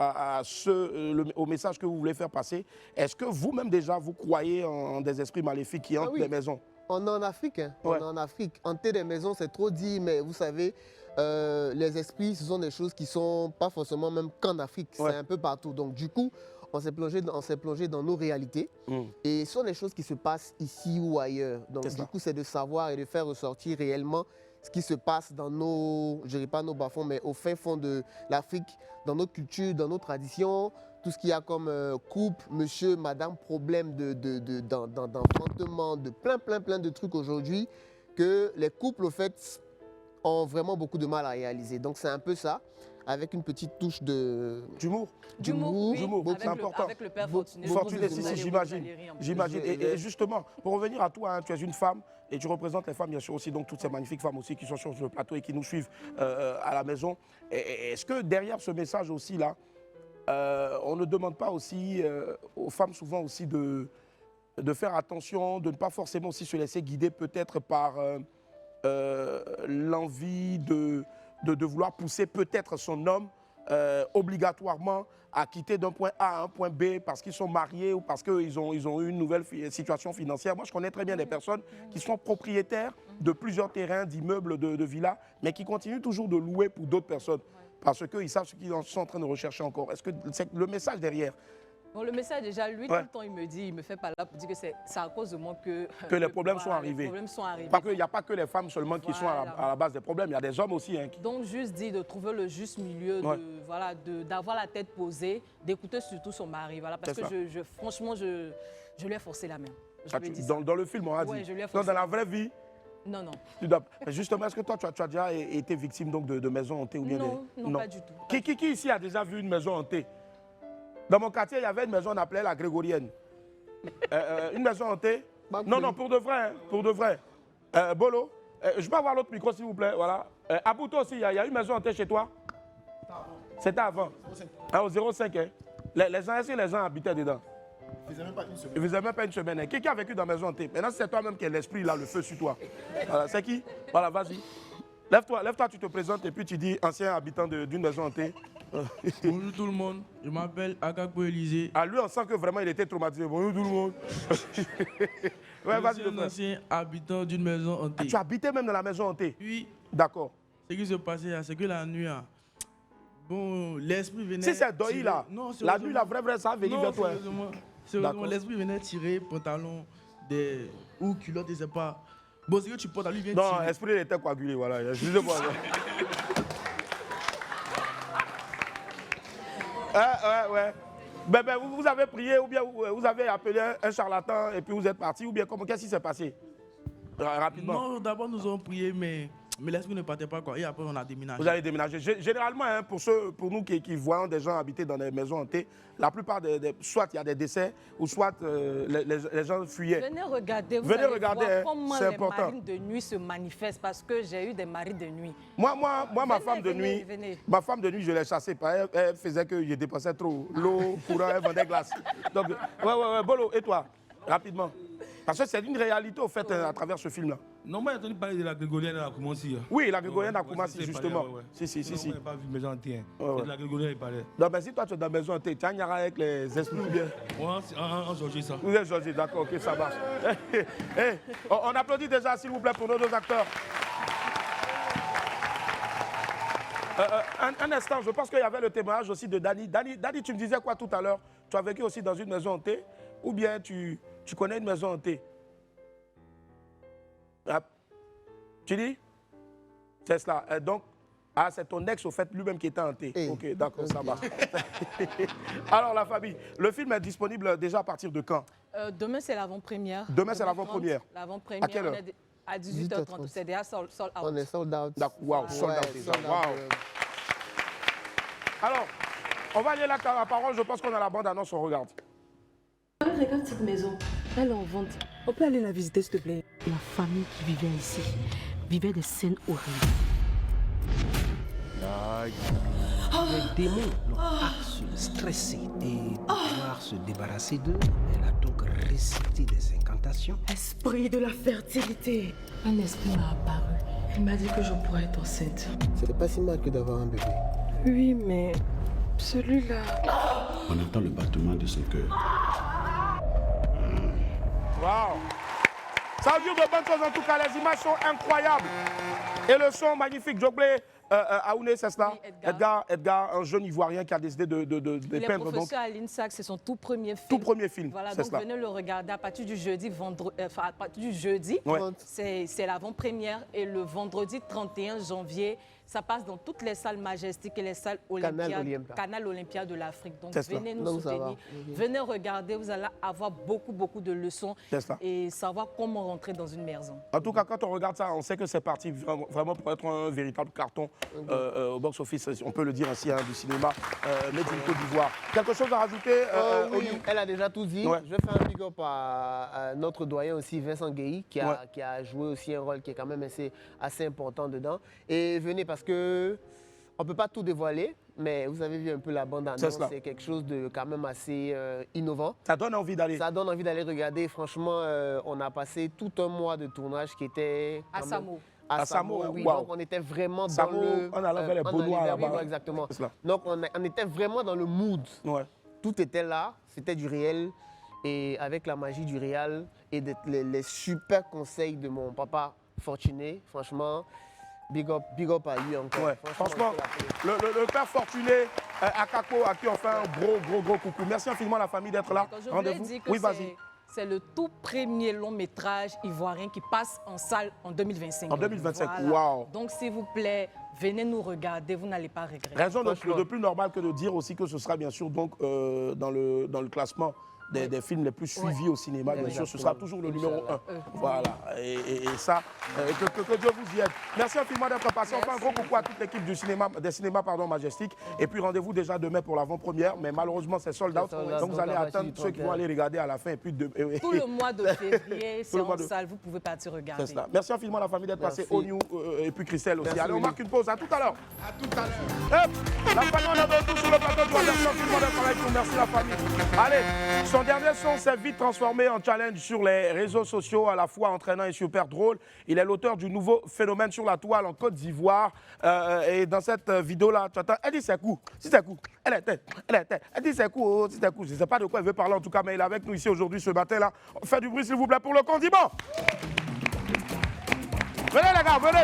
au message que vous voulez faire passer, est-ce que vous-même déjà, vous croyez en des esprits maléfiques qui hantent des maisons? On est en Afrique, hein. On est en Afrique. Hanter des maisons, c'est trop dit, mais vous savez, les esprits, ce sont des choses qui ne sont pas forcément même qu'en Afrique, c'est un peu partout. Donc du coup, on s'est plongé dans nos réalités et ce sont des choses qui se passent ici ou ailleurs. Donc du coup, c'est de savoir et de faire ressortir réellement ce qui se passe dans nos, je dirais pas nos bas-fonds, mais au fin fond de l'Afrique, dans nos cultures, dans nos traditions, tout ce qu'il y a comme couple, monsieur, madame, problème d'enfantement, de plein de trucs aujourd'hui que les couples, au fait, ont vraiment beaucoup de mal à réaliser. Donc c'est un peu ça, avec une petite touche d'humour. D'humour, c'est important. Avec le père Fortuné. Fortuné, j'imagine. Et justement, pour revenir à toi, hein, tu es une femme et tu représentes les femmes, bien sûr, aussi, donc toutes ces magnifiques femmes aussi qui sont sur le plateau et qui nous suivent à la maison. Est-ce que derrière ce message aussi, là, on ne demande pas aussi aux femmes souvent aussi de faire attention, de ne pas forcément aussi se laisser guider peut-être par l'envie de vouloir pousser peut-être son homme obligatoirement à quitter d'un point A à un point B parce qu'ils sont mariés ou parce qu'ils ont eu une nouvelle situation financière. Moi, je connais très bien des personnes qui sont propriétaires de plusieurs terrains, d'immeubles, de villas, mais qui continuent toujours de louer pour d'autres personnes parce qu'ils savent ce qu'ils sont en train de rechercher encore. Est-ce que c'est le message derrière? Bon, le message, déjà, lui, tout le temps, il me fait pas là pour dire que c'est à cause de moi que les problèmes sont arrivés. Les problèmes sont arrivés. Parce qu'il n'y a pas que les femmes seulement qui sont à la base des problèmes, il y a des hommes aussi. Hein, Donc, juste dit de trouver le juste milieu, d'avoir la tête posée, d'écouter surtout son mari. Voilà, parce que franchement, je lui ai forcé la main. Dans le film, on a dit. Je lui ai forcé dans la vraie vie? Non, non. Justement, est-ce que toi, tu as déjà été victime donc, de maisons hantées ou bien non, pas du tout. Qui ici a déjà vu une maison hantée? Dans mon quartier, il y avait une maison, on appelait la Grégorienne. Une maison hantée? Non, pour de vrai. Hein, pour de vrai. Bolo, je peux avoir l'autre micro, s'il vous plaît? Voilà. Abouto aussi, il y a une maison hantée chez toi? C'était avant. Au 05. Hein. Les gens habitaient dedans. Ils ne faisaient même pas une semaine. Ils ne faisaient même pas une semaine. Hein. Qui a vécu dans la maison hantée? Maintenant, c'est toi-même qui as l'esprit, là, le feu sur toi. Voilà, c'est qui? Voilà, vas-y. Lève-toi, tu te présentes et puis tu dis ancien habitant d'une maison hantée. Bonjour tout le monde, je m'appelle Agagbo Élisée. À lui, on sent que vraiment il était traumatisé. Bonjour tout le monde. Je suis un ancien habitant d'une maison hantée. Ah, tu habitais même dans la maison hantée? Oui. D'accord. Ce qui se passait, c'est que la nuit, bon, l'esprit venait... Si c'est Doi là, non, la nuit, la vraie, ça va venir vers toi. Sérieusement, l'esprit venait tirer pantalon ou culotte, je ne sais pas. Bon, c'est que tu portes à lui, vient tirer. Non, l'esprit il était coagulé, voilà. Excusez-moi. Ouais. Ben, vous avez prié ou bien vous avez appelé un charlatan et puis vous êtes parti ou bien comment? Qu'est-ce qui s'est passé? Rapidement. Non, d'abord nous avons prié, mais l'esprit ne partait pas quoi. Et après on a déménagé. Vous avez déménagé. Généralement, hein, pour nous qui voyons des gens habiter dans des maisons hantées, la plupart soit il y a des décès ou soit les gens fuyaient. Venez regarder, vous allez voir hein, comment les marines de nuit se manifestent parce que j'ai eu des maris de nuit. Moi, ma femme de nuit, je l'ai chassée. Elle faisait que je dépensais trop l'eau, courant, elle vendait glace. Donc, ouais, Bolo, et toi, rapidement? Parce que c'est une réalité au fait à travers ce film-là. Non, moi j'ai entendu parler de la Grégorienne à Koumassi. Oui, la Grégorienne à Koumassi, justement. Si. Non, moi, pas vu maison hantée. C'est de la Grégorienne, il parlait. Non, mais si toi tu es dans la maison hantée, tu as avec les esprits ou bien? Ouais, en Georgie, ça. Vous êtes Georgie, d'accord, ok, ça marche. On applaudit déjà, s'il vous plaît, pour nos deux acteurs. Un instant, je pense qu'il y avait le témoignage aussi de Dani. Dani, tu me disais quoi tout à l'heure? Tu as vécu aussi dans une maison hantée ou bien tu connais une maison hantée? Tu dis? C'est cela. Donc, c'est ton ex au fait lui-même qui était hanté. Ok, d'accord, ça va. Alors la famille, le film est disponible déjà à partir de quand? Demain c'est l'avant-première. Demain c'est l'avant-première. L'avant-première. À quelle heure? À 18h30. C'est déjà sold out. On est sold out. Wow, sold out déjà. Wow. Alors, on va aller là à la parole. Je pense qu'on a la bande-annonce, on regarde. Regarde cette maison. Elle est en vente. On peut aller la visiter, s'il te plaît. La famille qui vivait ici vivait des scènes horribles. Les démons l'ont stressé et pour pouvoir se débarrasser d'eux, elle a donc récité des incantations. Esprit de la fertilité. Un esprit m'a apparu. Il m'a dit que je pourrais être enceinte. C'était pas si mal que d'avoir un bébé. Oui, mais celui-là... On entend le battement de son cœur. Waouh! Ça dure de bonnes choses en tout cas, les images sont incroyables. Et le son magnifique. Joblé, Aouné, c'est cela? Edgar, un jeune Ivoirien qui a décidé de Il est peindre. professeur à l'INSAC, c'est son tout premier film. Tout premier film, voilà, c'est donc cela. venez le regarder à partir du jeudi, à partir du jeudi, Ouais. c'est l'avant-première. Et le vendredi 31 janvier, ça passe dans toutes les salles Majestiques et les salles Canal Olympia de l'Afrique. Donc venez nous soutenir, venez regarder, vous allez avoir beaucoup de leçons et savoir comment rentrer dans une maison. En tout cas, quand on regarde ça, on sait que c'est parti vraiment pour être un véritable carton au box-office, on peut le dire ainsi, hein, du cinéma made in Côte d'Ivoire. Quelque chose à rajouter? Oui, elle a déjà tout dit. Ouais. Je vais faire un big up à notre doyen aussi, Vincent Guéhi, qui a joué aussi un rôle qui est quand même assez important dedans. Et venez parce que on ne peut pas tout dévoiler, mais vous avez vu un peu la bande-annonce, c'est quelque chose de quand même assez innovant. Ça donne envie d'aller. Ça donne envie d'aller regarder. Franchement, on a passé tout un mois de tournage qui était... À Samo. à Samo, Samo, oui. wow. Donc on était vraiment Samo, dans le... en allant vers les Beaunois là-bas. Oui, exactement. C'est cela. Donc on était vraiment dans le mood. Ouais. Tout était là, c'était du réel. Et avec la magie du réel et les super conseils de mon papa Fortuné, franchement, big up à lui encore. Ouais. Franchement, le père Fortuné, Akako, à qui on fait un gros coucou. Merci infiniment à la famille d'être là. Je voulais dire que oui, vas-y. c'est le tout premier long métrage ivoirien qui passe en salle en 2025. En 2025, Voilà. waouh. Donc s'il vous plaît, venez nous regarder, vous n'allez pas regretter. Raison de plus normal que de dire aussi que ce sera bien sûr donc, dans le classement des films les plus suivis au cinéma, bien sûr, ce sera toujours le numéro 1. Voilà, et ça, que Dieu vous y aide. Merci infiniment d'être passé. On fait un gros coucou à toute l'équipe des cinémas Majestic. Et puis rendez-vous déjà demain pour l'avant-première, mais malheureusement c'est sold out. Donc vous allez attendre ceux qui vont aller regarder à la fin. Et puis tout le mois de février, c'est en salle, vous pouvez partir regarder. C'est cela. Merci infiniment à la famille d'être passée au New et puis Christelle aussi. Allez, on marque une pause. À tout à l'heure. À tout à l'heure. La famille, on est de tout sur le plateau du Merci infiniment d'être avec nous. Merci la famille. Allez. Son dernier son s'est vite transformé en challenge sur les réseaux sociaux, à la fois entraînant et super drôle. Il est l'auteur du nouveau phénomène sur la toile en Côte d'Ivoire. Et dans cette vidéo-là, tu entends, elle dit c'est coup, si c'est coup, elle dit c'est coup, si c'est coup. Je ne sais pas de quoi elle veut parler en tout cas, mais il est avec nous ici aujourd'hui, ce matin-là. Faites du bruit s'il vous plaît pour le condiment. Venez les gars, venez.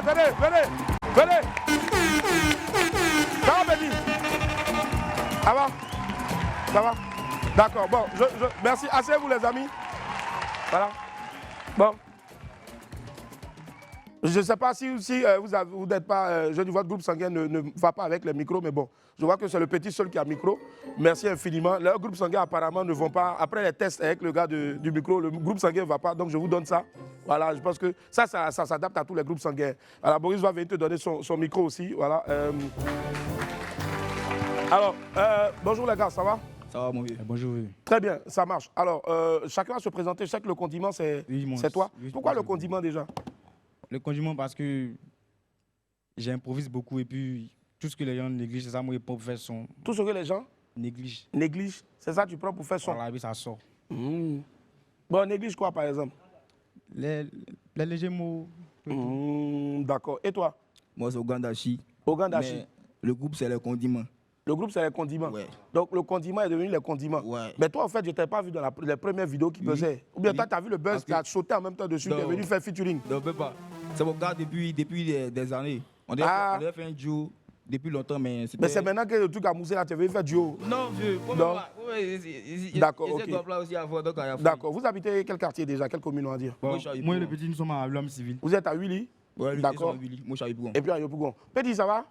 Ça va, baby? Ça va? Ça va? D'accord, bon, merci. Asseyez-vous les amis. Voilà. Bon. Je ne sais pas si vous n'êtes pas, je dis votre groupe sanguin ne va pas avec les micros, mais bon, je vois que c'est le petit seul qui a micro. Merci infiniment. Le groupe sanguin apparemment ne vont pas, après les tests avec le gars du micro, le groupe sanguin ne va pas, donc je vous donne ça. Voilà, je pense que ça s'adapte à tous les groupes sanguins. Alors Boris va venir te donner son micro aussi, voilà. Alors, bonjour les gars, ça va? Ça va, mon vieux. Bonjour. Très bien, ça marche. Alors, chacun va se présenter. Je sais que le condiment, c'est toi. Pourquoi le condiment déjà? Le condiment parce que j'improvise beaucoup et puis tout ce que les gens négligent, c'est ça moi pour faire son. Tout ce que les gens négligent. Négligent, c'est ça que tu prends pour faire son. Voilà, et puis ça sort. Bon, néglige quoi par exemple? Les légers mots. D'accord. Et toi? Moi, c'est Ogandashi. Ogandashi. Mais le groupe, c'est le condiment. Le groupe, c'est les condiments. Ouais. Donc, le condiment est devenu les condiments. Ouais. Mais toi, en fait, je ne t'ai pas vu dans les premières vidéos qui buzzaient. Ou bien toi, tu as vu le buzz qui a sauté en même temps dessus, qui est venu faire featuring. Non, on peut pas. C'est mon gars depuis des années. On avait fait un duo depuis longtemps, mais c'était... Mais c'est maintenant que le truc a moussé là, tu es venu faire duo. Non, vieux. D'accord, ok. Aussi à voir, d'accord. Vous habitez quel quartier déjà? Quelle commune on va dire? Moi et le petit, nous sommes à l'homme civil. Vous êtes à Willy? Ouais, d'accord. Moi, je suis à Yopougon. Et puis à Yopougon. Petit, ça va?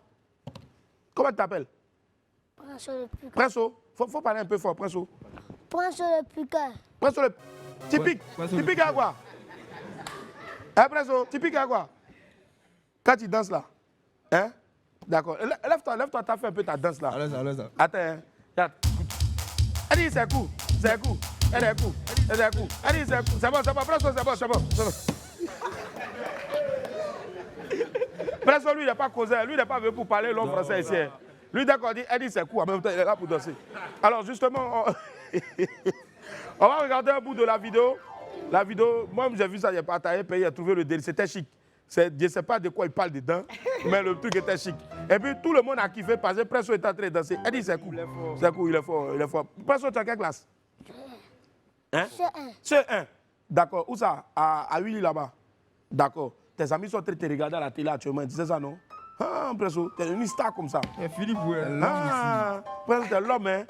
Comment tu t'appelles? Prince le plus Princeau, faut parler un peu fort, Princeau. Prince le plus cœur. Princeau le... Typique. Typique à quoi? Hein, Princeau, typique à quoi? Quand tu danses là. Hein? D'accord. Lève-toi, t'as fait un peu ta danse là. Allez, attends, hein. Regarde. Elle dit c'est cool, c'est cool. Elle est cool, elle est cool. Elle dit c'est cool. C'est bon, Princeau, c'est bon. Princeau, lui, il n'est pas causé. Lui, il n'est pas venu pour parler l'homme français ici. Lui, d'accord, elle dit c'est cool, en même temps, il est là pour danser. Alors, justement, on va regarder un bout de la vidéo. La vidéo, moi, j'ai vu ça, j'ai partagé, payé, j'ai trouvé le délire, c'était chic. Je ne sais pas de quoi il parle dedans, mais le truc était chic. Et puis, tout le monde a kiffé parce que Presso est en train de danser. Elle dit c'est cool. C'est cool, il est fort. Presso, tu as quelle classe? Hein? C1. D'accord. Où ça? À Willy là-bas. D'accord. Tes amis sont en train de te regarder à la télé actuellement, ils disaient ça, non? Ah, Presso, t'es une star comme ça. Philippe, ouais. Presso, t'es l'homme, hein?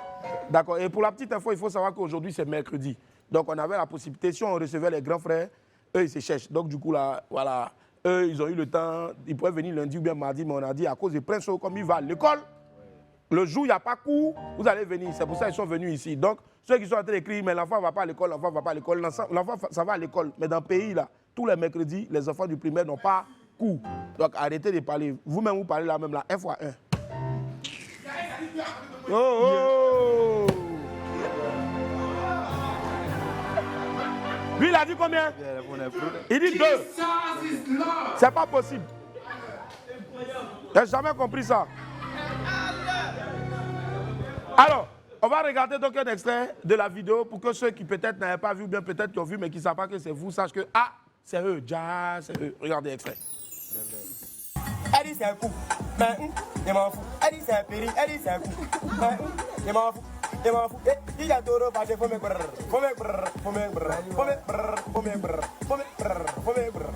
D'accord. Et pour la petite info, il faut savoir qu'aujourd'hui, c'est mercredi. Donc, on avait la possibilité, si on recevait les grands frères, eux, ils se cherchent. Donc, du coup, là, voilà, eux, ils ont eu le temps, ils pouvaient venir lundi ou bien mardi, mais on a dit, à cause de Presso, comme il va à l'école, le jour où il n'y a pas cours, vous allez venir. C'est pour ça qu'ils sont venus ici. Donc, ceux qui sont en train d'écrire, mais l'enfant ne va pas à l'école, l'enfant ne va pas à l'école. L'enfant, ça va à l'école. Mais dans le pays, là, tous les mercredis, les enfants du primaire n'ont pas cours. Donc, arrêtez de parler. Vous-même, vous parlez là même là, 1 x 1. Oh! Lui, il a dit combien? Il dit 2. C'est pas possible. J'ai jamais compris ça. Alors, on va regarder donc un extrait de la vidéo pour que ceux qui peut-être n'avaient pas vu, ou bien peut-être qui ont vu, mais qui ne savent pas que c'est vous, sachent que, ah, c'est eux, c'est eux. Regardez l'extrait. Elle dit c'est un coup. Mais je m'en fous. Elle dit c'est un péri. Elle dit c'est un coup. Mais je m'en fous. Je m'en fous. Il y a Toro parce que faut me brrr. Faut me brrr. Faut me brrr. Faut me brrr. Faut me brrr. Faut me brrr. Faut me brrr.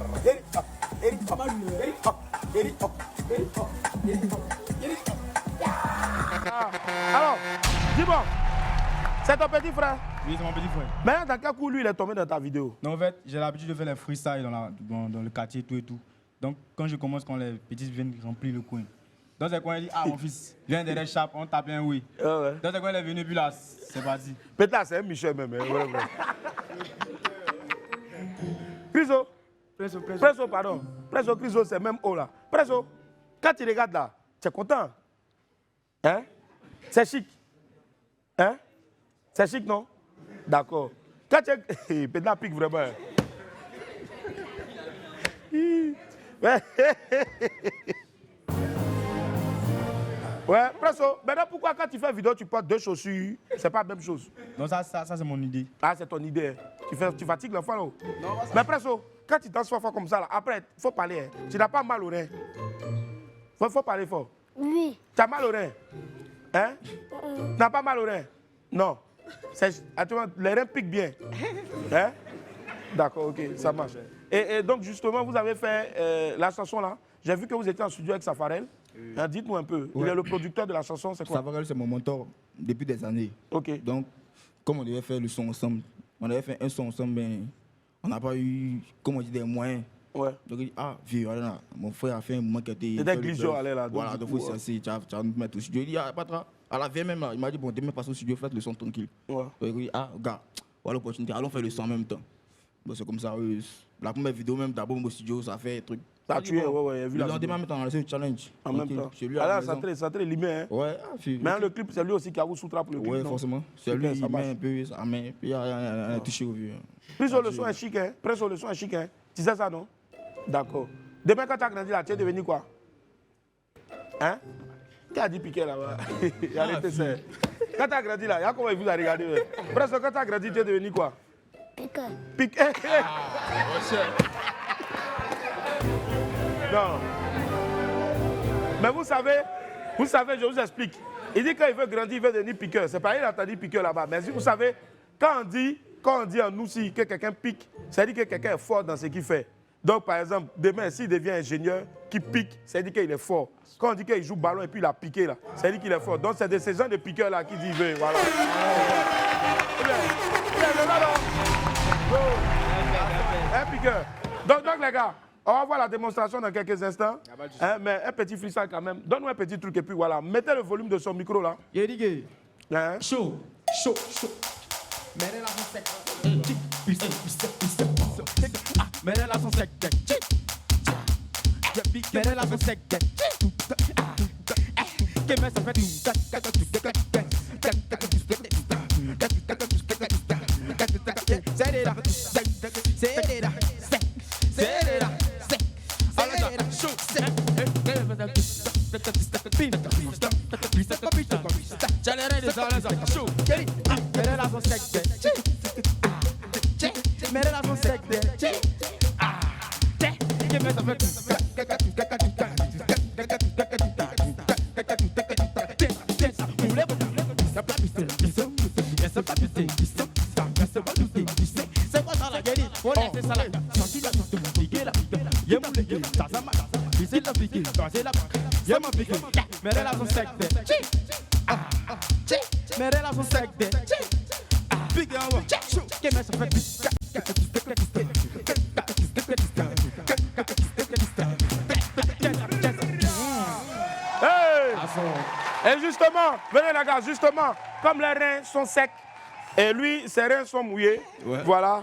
Alors, dis-moi, c'est ton petit frère? Oui, c'est mon petit frère. Mais dans quel coup lui il est tombé dans ta vidéo? Non, en fait, j'ai l'habitude de faire les freestyles dans le quartier, tout et tout. Donc, quand je commence, quand les petits viennent remplir le coin. Dans ce coin, il dit, ah, mon fils, viens derrière chape, on tape un oui. Ouais. Dans ce coin, il est venu, puis là, c'est parti. Peut-être là, c'est un Michel même. Ouais. Criso. Presso, pardon. Presso, Criso, c'est même haut là. Presso, quand tu regardes là, tu es content? Hein? C'est chic. Hein? C'est chic, non? D'accord. Quand tu es... Pédale pique vraiment. Ouais, Presso, maintenant pourquoi quand tu fais vidéo, tu portes deux chaussures, c'est pas la même chose? Non, ça c'est mon idée. Ah, c'est ton idée. Tu fatigues l'enfant là. Mais Presso, quand tu danses fort comme ça, là, après, il faut parler. Hein. Tu n'as pas mal au rein. Faut parler fort. Oui. Tu as mal au rein? Hein? Tu n'as pas mal au rein? Non. Attends, les reins piquent bien. Hein? D'accord, ok, ça marche. Et donc, justement, vous avez fait la chanson là. J'ai vu que vous étiez en studio avec Safarel. Dites-nous un peu. Il est le producteur de la chanson, c'est quoi? Safarel, c'est mon mentor depuis des années. Ok. Donc, comme on devait faire le son ensemble, on avait fait un son ensemble, mais on n'a pas eu, comme on dit, des moyens. Ouais. Donc il dit, ah, vieux, là, mon frère a fait un moment qui était... C'était Glisio, allez là. Voilà, donc il faut tu vas nous mettre au studio. Il dit, ah, pas trop. À la veille même, là, il m'a dit, bon, demain, passe au studio, faites le son tranquille. Ouais. Donc il dit, ah, gars, voilà l'opportunité, allons faire le son en même temps. Bon, c'est comme ça, la première vidéo même, d'abord au studio, ça fait un truc. T'as tué, bon, ouais, vu le la lendemain, on a laissé le challenge. En même temps. Ah là, ça très limé, hein. Ouais. Mais le clip, c'est lui aussi qui a vous sous-tra pour le clip. Ouais, forcément. C'est lui qui met un peu sa main, puis il a un touché au vieux. Plus le son est chic, hein. Presque le son est chic, hein. Tu sais ça, non? D'accord. Demain, quand tu as grandi là, tu es devenu quoi? Hein? Qui a dit piquer là-bas? Arrêtez ça. Quand tu as grandi là, il y a comment il vous a regardé? Presque quand tu as grandi, tu es devenu quoi? Piqueur. Piqueur. Non. Mais vous savez, je vous explique. Il dit quand il veut grandir, il veut devenir piqueur. C'est pareil, il a entendu piqueur là-bas. Mais vous savez, quand on dit en nous aussi que quelqu'un pique, ça veut dire que quelqu'un est fort dans ce qu'il fait. Donc, par exemple, demain, s'il devient ingénieur qui pique, ça veut dire qu'il est fort. Quand on dit qu'il joue ballon et puis il a piqué, là, ça veut dire qu'il est fort. Donc, c'est de ces gens de piqueurs-là qui disent, voilà. Un piqueur. Donc, les gars, on va voir la démonstration dans quelques instants. Mais un petit freestyle quand même. Donne-nous un petit truc et puis voilà. Mettez le volume de son micro là. Chaud. Mets-la son sec. Mets-la son sec. Mets-la son sec. Et justement, venez les gars, justement, comme les reins sont secs et lui, ses reins sont mouillés, voilà,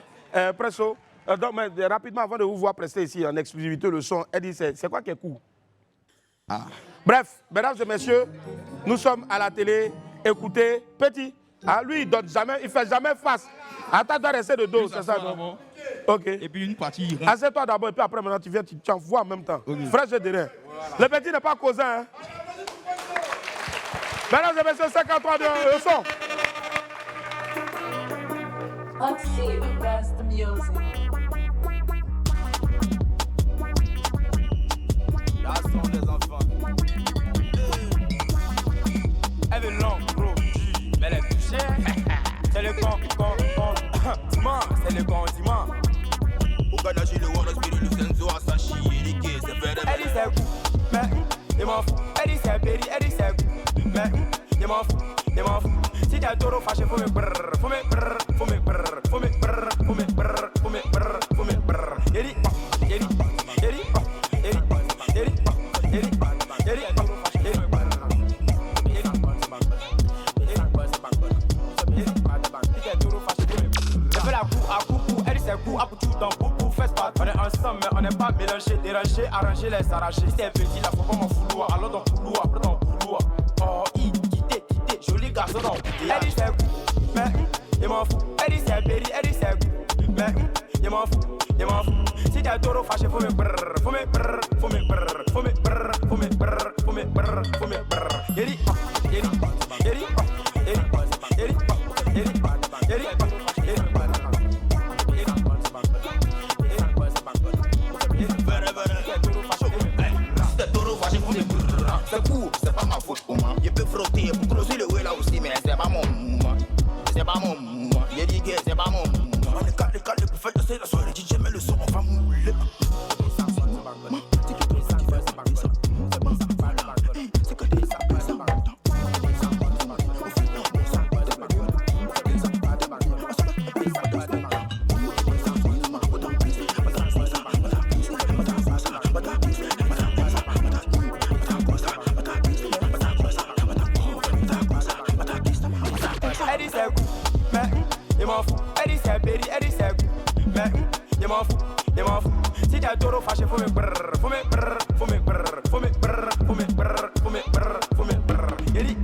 Presso. Donc, mais, rapidement, avant de vous voir prester ici en exclusivité le son, Eddie, c'est quoi qui est cool? Bref, mesdames et messieurs, nous sommes à la télé, écoutez, petit, lui, il fait jamais face. Attends, tu dois rester de dos, c'est ça, non? Ok. Et puis une partie. Assieds-toi d'abord, et puis après, maintenant, tu viens, tu envoies en même temps. Frère, je dirais. Le petit n'est pas cousin, hein? Mesdames et messieurs, 53 de le son. Oxy, best music. La son des enfants. Elle veut long, gros, mais elle est plus chère. C'est le condiment, c'est le condiment. Au Ghana, j'ai le Water Spirit, le Senzo, Asashi, Erike, c'est fait de. Elle dit c'est goût, mais il m'en fout. Elle dit c'est péri, elle dit c'est goût, mais il m'en fout, il m'en fout. Si t'es taureau fâché, faut me brrr, faut me brrr, faut me brrr, faut me brrr, faut me brrr, faut me brrr, faut me brrr. Yeri, yeri, yeri, yeri, yeri, yeri, yeri, on est ensemble mais on n'est pas mélangé, dérangé, arrangé, laisse arracher. Si c'est petit là faut pas m'en fouloir, alors dans couloir, après dans couloir. Oh quittez, joli garçon dans. Elle dit c'est goût, mais il m'en fout. Elle dit c'est péri, elle dit c'est goût, mais il m'en fout, il m'en fout. Si t'es taureau fâché faut me brrr, faut me brrr, faut me brrr, faut me brrr, faut me brrr, faut me brrr, faut me brrr. Yeri, yeri, yeri, yeri, yeri, yeri, yeri, c'est cool, c'est pas ma faute pour moi. Je peux frotter pour creuser le ouais là aussi, mais c'est pas mon mouvement. C'est pas mon mouvement. J'ai dit que c'est pas mon mouvement. On est calé pour faire de la soirée. DJ met le son, on va mouler. Fâché, faut me brrr, faut me brrr, faut me brrr, faut me brrr, faut me brrr, faut me brrr, faut me brrr. Yeri,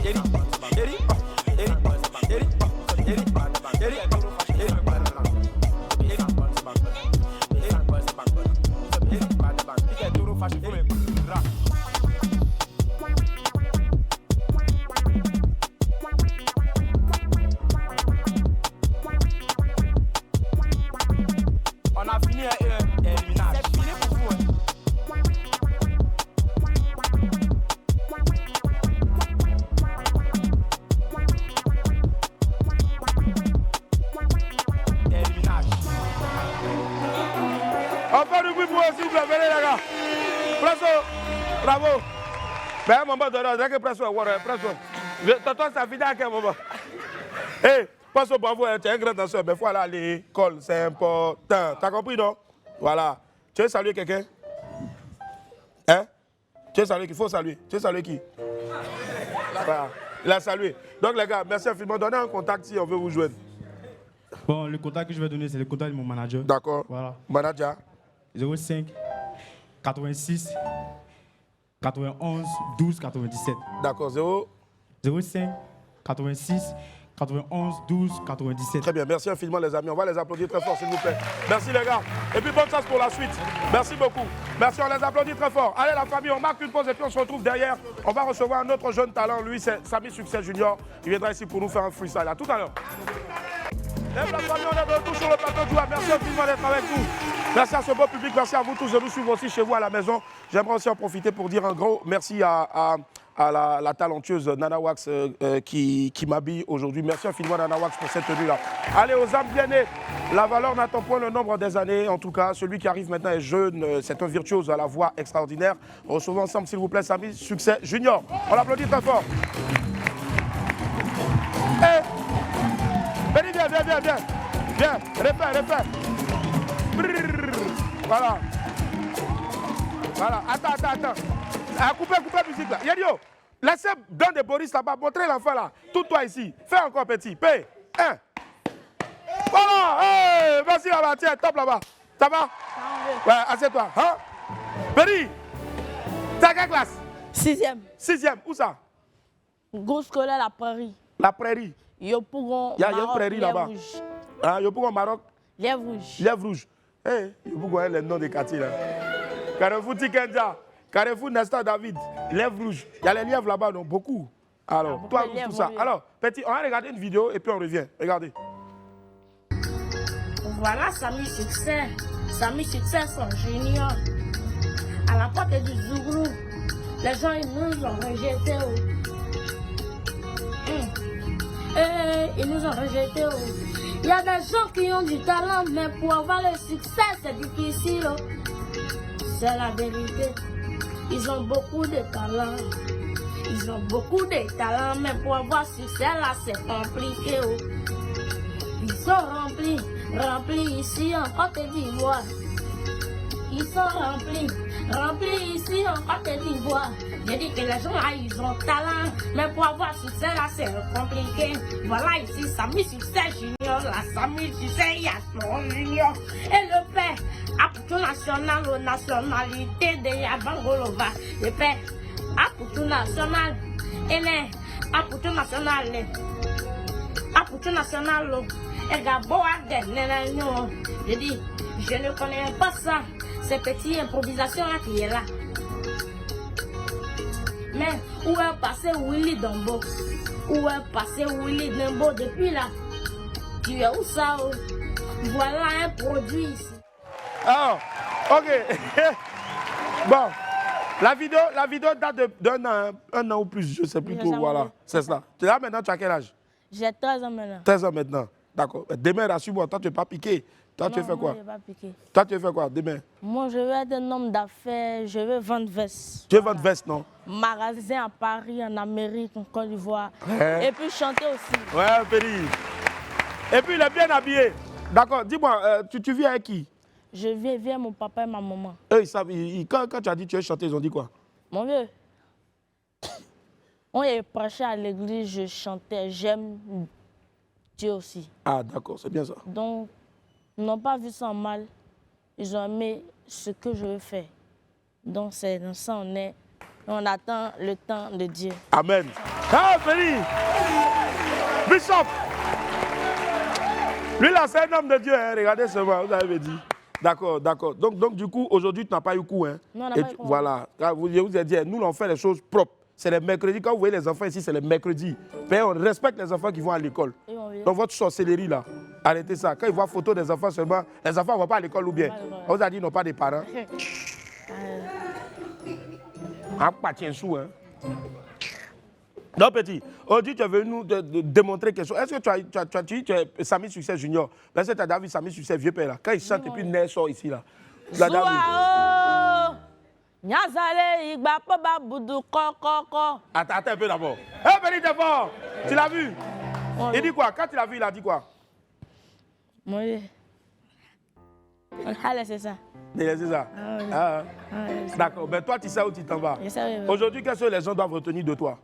yeri, yeri, yeri, yeri, yeri, yeri, on a fini éliminage. C'est fini pour vous. Éliminage. Encore du bruit pour eux, s'il vous plaît, venez les gars. Presso, bravo. Ben, un moment donné, on dirait que Presso est warrior, Presso. Toi, ça finit à quel moment? Hé, Presso, bravo, tu es un grand danseur, mais il faut aller à l'école, c'est important. T'as compris, non? Voilà. Tu veux saluer quelqu'un? Hein? Tu veux saluer qui? Il faut saluer. Tu veux saluer qui? Voilà. Il a salué. Donc, les gars, merci infiniment. Donnez un contact si on veut vous joindre. Bon, le contact que je vais donner, c'est le contact de mon manager. D'accord. Voilà. Manager. 05 86 91 12 97. D'accord. 05 86 91 12 97. Très bien, merci infiniment les amis. On va les applaudir très fort s'il vous plaît. Merci les gars. Et puis bonne chance pour la suite. Merci beaucoup. Merci, on les applaudit très fort. Allez la famille, on marque une pause et puis on se retrouve derrière. On va recevoir un autre jeune talent. Lui, c'est Samy Succès Junior. Il viendra ici pour nous faire un freestyle. À tout à l'heure. La famille, on est de retour sur le plateau de joie. Merci infiniment d'être avec nous. Merci à ce beau public. Merci à vous tous de nous suivre aussi chez vous à la maison. J'aimerais aussi en profiter pour dire un gros merci à la talentueuse Nana Wax qui m'habille aujourd'hui. Merci infiniment Nana Wax pour cette tenue-là. Allez aux âmes bien nées. La valeur n'attend point le nombre des années. En tout cas, celui qui arrive maintenant est jeune. C'est un virtuose à la voix extraordinaire. Recevons ensemble, s'il vous plaît, Samy Succès Junior. On l'applaudit très fort. Hey. Venez, viens. Viens, répète. Brrr. Voilà. Attends. Coupez la musique là. Yadio, laissez dans des Boris là-bas, montrez l'enfant là. Tout toi ici. Fais encore petit. Paye. 1. Voilà. Hey, vas-y là-bas, tiens, top là-bas. Ça va? Ouais, assieds-toi. Hein? Béni, t'es à quelle classe? 6e. 6e, où ça? Gros scolaire, la prairie. La prairie. Il y a une prairie là-bas. Ah, Yopougon, Maroc. Lièvre rouge. Lièvre rouge. Hé, Yopougon, les noms des quartiers là. Carrefour Tikenja, Carrefour Nestor David, Lièvre rouge. Il y a les lièvres là-bas, donc beaucoup. Alors, toi, tout ça. Alors, petit, on va regarder une vidéo et puis on revient. Regardez. Voilà Samy Succès. Samy Succès, son junior. à la porte du Zouglou. Les gens, ils nous ont rejetés. Ils nous ont rejetés. Il y a des gens qui ont du talent, mais pour avoir le succès, c'est difficile. C'est la vérité. Ils ont beaucoup de talent. Ils ont beaucoup de talent, mais pour avoir succès, là, c'est compliqué. Ils sont remplis ici en Côte d'Ivoire. Ils sont remplis ici en Côte d'Ivoire. J'ai dit que les gens là, ils ont talent, mais pour avoir succès là, c'est compliqué. Voilà ici, Samy Succès Junior, la Samy Succès Yasson Junior. Et le père, Apoutou National, la nationalité de Yabangolova. Le père, Apoutou National, et les Apoutou National, Apoutou National, et Gaboa de Nenagnon. J'ai dit, je ne connais pas ça, ces petites improvisations là qui est là. Mais où est passé Willy Dombo? Où est passé Willy Dombo depuis là? Tu es où ça? Voilà un produit ici. Ah, ok. Bon, la vidéo date d'un an ou plus, je ne sais plus trop. Voilà, c'est ça. Là maintenant, tu as quel âge? J'ai 13 ans maintenant. 13 ans maintenant. D'accord. Demain, rassure-moi, toi, tu n'es pas piqué. Toi, tu fais quoi? Je pas piqué. Toi, tu fais quoi demain? Moi, je veux être un homme d'affaires, je veux vendre veste. Tu veux vendre veste, non? Magasin à Paris, en Amérique, en Côte d'Ivoire. Ouais. Et puis chanter aussi. Ouais, Péri. Et puis, il est bien habillé. D'accord. Dis-moi, tu vis avec qui? Je vis avec mon papa et ma maman. Eux, ils savent. Quand tu as dit que tu veux chanter, ils ont dit quoi? Mon vieux, on est prêché à l'église, je chantais, j'aime Dieu aussi. Ah, d'accord, c'est bien ça. Donc, ils n'ont pas vu ça en mal. Ils ont aimé ce que je veux faire. Donc, c'est dans ça on attend le temps de Dieu. Amen. Ah, Péri! Bishop! Lui, là, c'est un homme de Dieu. Hein. Regardez seulement, vous avez dit. D'accord, d'accord. Donc, du coup, aujourd'hui, tu n'as pas eu coup. Hein. Non, on n'a pas eu coup. Voilà. Je vous ai dit, nous, on fait les choses propres. C'est les mercredis. Quand vous voyez les enfants ici, c'est les mercredis. Mais on respecte les enfants qui vont à l'école. Donc, votre sorcellerie, là, arrêtez ça. Quand ils voient photo des enfants seulement, les enfants ne vont pas à l'école ou bien. On vous a dit, ils n'ont pas de parents. Pas tiens sous, hein. Non, petit. Aujourd'hui, tu es venu nous démontrer quelque chose. Est-ce que tu es Samy Succès Junior? Est-ce que tu as déjà vu Samy Succès vieux père là? Quand il chante et puis Ney sort ici là. Tu l'as déjà vu? Attends un peu d'abord. Hé, Béni d'abord. Tu l'as vu? Il dit quoi? Quand tu l'as vu, il a dit quoi? Oui. Allez, c'est ça. C'est ça. D'accord. Mais toi, tu sais où tu t'en vas. Aujourd'hui, qu'est-ce que les gens doivent retenir de toi?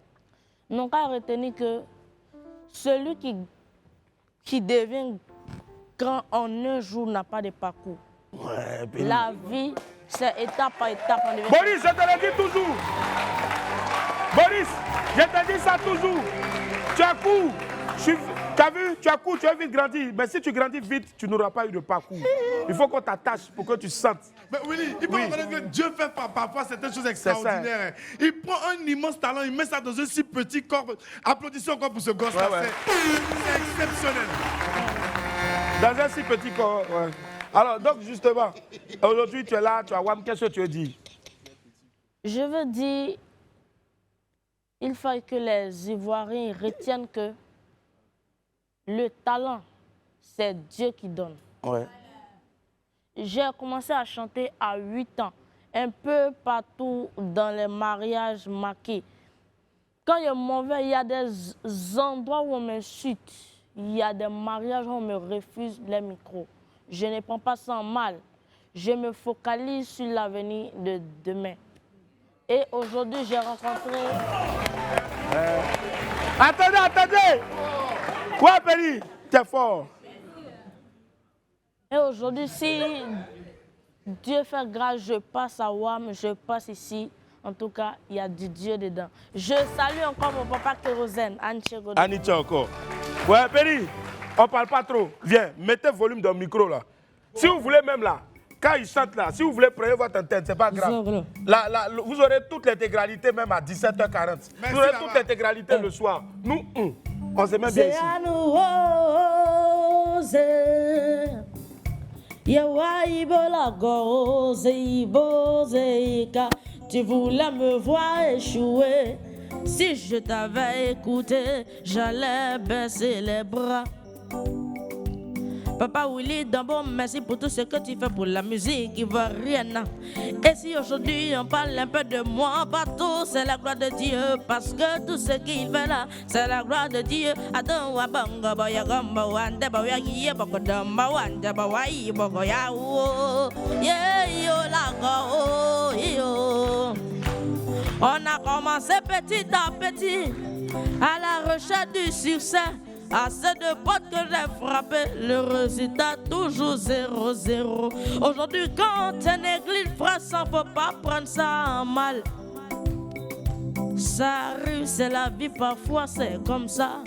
Ils n'ont qu'à retenir que celui qui devient grand en un jour n'a pas de parcours. Ouais, la vie, c'est étape par étape. Boris, je te le dis toujours. Boris, je te dis ça toujours. Tu as court. Tu as vu, tu as court, tu as vite grandi. Mais si tu grandis vite, tu n'auras pas eu de parcours. Il faut qu'on t'attache pour que tu sentes. Mais Willy, il faut reconnaître que Dieu fait parfois certaines choses extraordinaires. Il prend un immense talent, il met ça dans un si petit corps. Applaudissons encore pour ce gosse-là. Ouais. C'est exceptionnel. Dans un si petit corps, ouais. Alors, donc, justement, aujourd'hui, tu es là, tu as Wam, qu'est-ce que tu veux dire? Je veux dire, il faut que les Ivoiriens retiennent que le talent, c'est Dieu qui donne. Ouais. J'ai commencé à chanter à 8 ans, un peu partout dans les mariages marqués. Quand je m'en vais, il y a des endroits où on m'insulte. Il y a des mariages où on me refuse les micros. Je ne prends pas ça en mal. Je me focalise sur l'avenir de demain. Et aujourd'hui, j'ai rencontré... Attendez! Quoi, Péri? T'es fort. Et aujourd'hui, si Dieu fait grâce, je passe à Wam, je passe ici. En tout cas, il y a du Dieu dedans. Je salue encore mon papa Kérosène, Aniche Godin. Aniche encore. Ouais, Péri, on ne parle pas trop. Viens, mettez le volume dans le micro là. Si vous voulez même là, quand il chante là, si vous voulez prendre votre antenne, c'est pas grave. Là, vous aurez toute l'intégralité même à 17h40. Vous aurez toute l'intégralité le soir. Nous, on s'aime bien ici. Yawa ibola go zeibo zeika. Tu voulais me voir échouer. Si je t'avais écouté, j'allais baisser les bras. Papa Willy Dambo, merci pour tout ce que tu fais pour la musique ivoirienne. Et si aujourd'hui on parle un peu de moi, partout c'est la gloire de Dieu. Parce que tout ce qu'il fait là, c'est la gloire de Dieu. Attends, wabanga boya gamba wande boya yé boko damba wande boya yé boko ya wo. Yeah yo la go yo. On a commencé petit à petit à la recherche du succès. Assez de potes que j'ai frappé, le résultat toujours 0-0. Aujourd'hui, quand tu négliges, frère, ça faut pas prendre ça en mal. Ça arrive, c'est la vie, parfois c'est comme ça.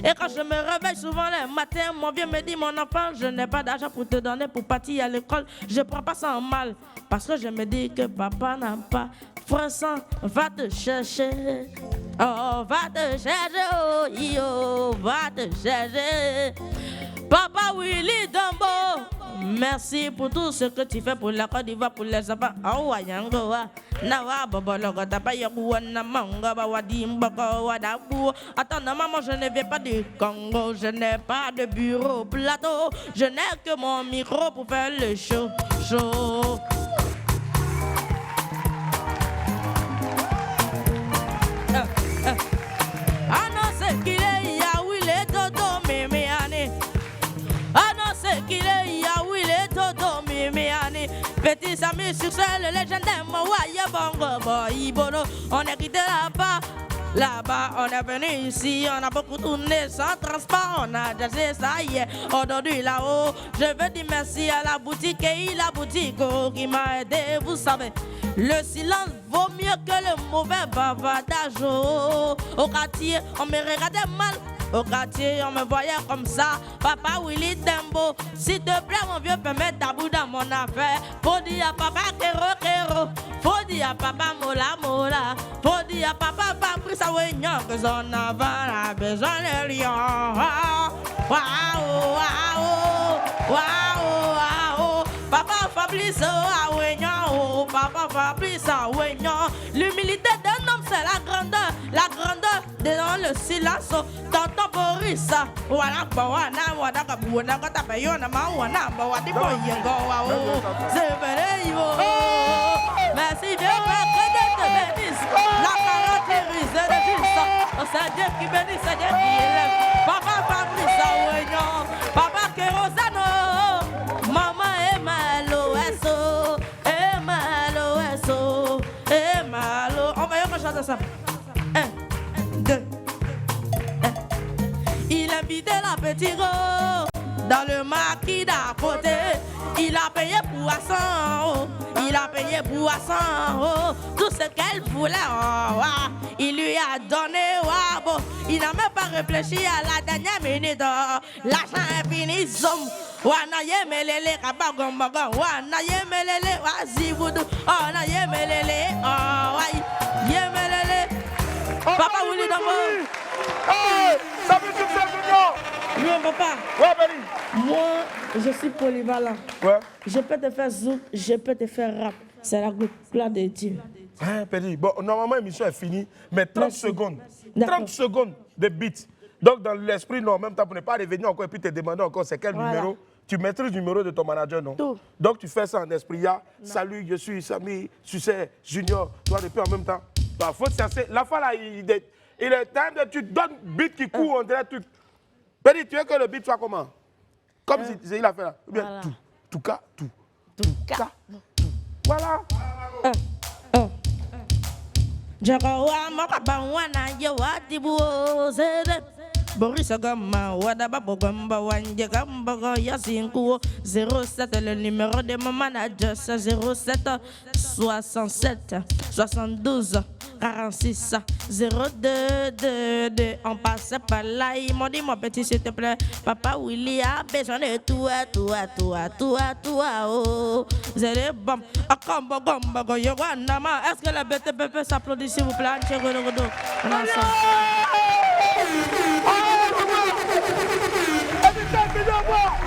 Et quand je me réveille souvent le matin, mon vieux me dit, mon enfant, je n'ai pas d'argent pour te donner pour partir à l'école. Je prends pas ça en mal, parce que je me dis que papa n'a pas. Frère, va te chercher. Oh, va te chercher, oh, yo, va te chercher. Papa Willy Dambo, merci pour tout ce que tu fais pour la Côte d'Ivoire, pour les enfants. Oh, wayangoa, nawa bobologo, tapayakuwa, namanga, bawadimbogo, wadabu. Attends, maman, je ne viens pas du Congo, je n'ai pas de bureau plateau, je n'ai que mon micro pour faire le show. Ah non, c'est qu'il est Yahweh, il est todo, méméane. Ah non, c'est qu'il est Yahweh, il est todo, méméane. Petit Samy, succès, le légendaire, Mouaye, Bongo, Boy, Bono. On est quitté là-bas, on est venu ici, on a beaucoup tourné sans transport, on a jazzé, ça y est, aujourd'hui là-haut. Je veux dire merci à la boutique et la boutique qui m'a aidé, vous savez. Le silence vaut mieux que le mauvais bavardage. Au quartier, on me regardait mal. Au quartier, on me voyait comme ça. Papa Willy Dambo, s'il te plaît, mon vieux, peux mettre ta boue dans mon affaire. Faut dire à papa Kero. Faut dire à papa Mola. Faut dire à papa Fabrice Awignon que son enfant a besoin de lion. Waouh. Papa Fabrice Awignon, papa Fabrice Awignon. L'humilité d'un homme, c'est la grandeur. La grandeur dans le silence. Tonton Boris, voilà, wana kabuona kata payona mawana bawadi boyengo wao. Merci Dieu que te bénisse. La caractérise de Christ. C'est Dieu qui bénit, c'est Dieu qui élève. Papa Fabrice Awignon, papa Kerosano, maman Emalo. On va y chanter ça. 1, 2. Il a invité la petite go dans le maquis d'à côté. Il a payé poisson, tout ce qu'elle voulait. Il lui a donné. Il n'a même pas réfléchi à la dernière minute. L'argent est fini. Wana yemelele kabagombaga. Wana yemelele wazibudu. Wana yemelele. Yemelele. Papa Willy Dambo. Ça veut dire que c'est Junior. Oui, papa. Ouais, Benny. Moi, je suis polyvalent. Ouais. Je peux te faire zouk, je peux te faire rap. C'est la gloire de Dieu. Hein, Benny. Bon, normalement, l'émission est finie, mais 30 secondes. 30 secondes de beat. Donc, dans l'esprit, non, même temps, pour ne pas revenir encore et puis te demander encore c'est quel numéro. Tu maîtrises le numéro de ton manager, non? Tout. Donc, tu fais ça en esprit. Salut, je suis Samy, Succès, Junior. Toi, depuis en même temps. Bah, faut chercher. La fois là, il est temps de. Tu donnes beat qui court, on dirait tout. Benny, tu veux que le beat soit comment? Comme il a fait là. Ou bien voilà. Tout cas. Voilà. Boris Gamba, Wadaba Bogamba, Wanje Gamba, Yasinko, 07, le numéro de mon manager, c'est 07 67 72 46 02 22. On passe par là, ils m'ont dit, mon petit, s'il te plaît, papa Willy a besoin de toi, oh. C'est les bombes. Est-ce que la BTP peut s'applaudir, s'il vous plaît? On a ça. Au revoir.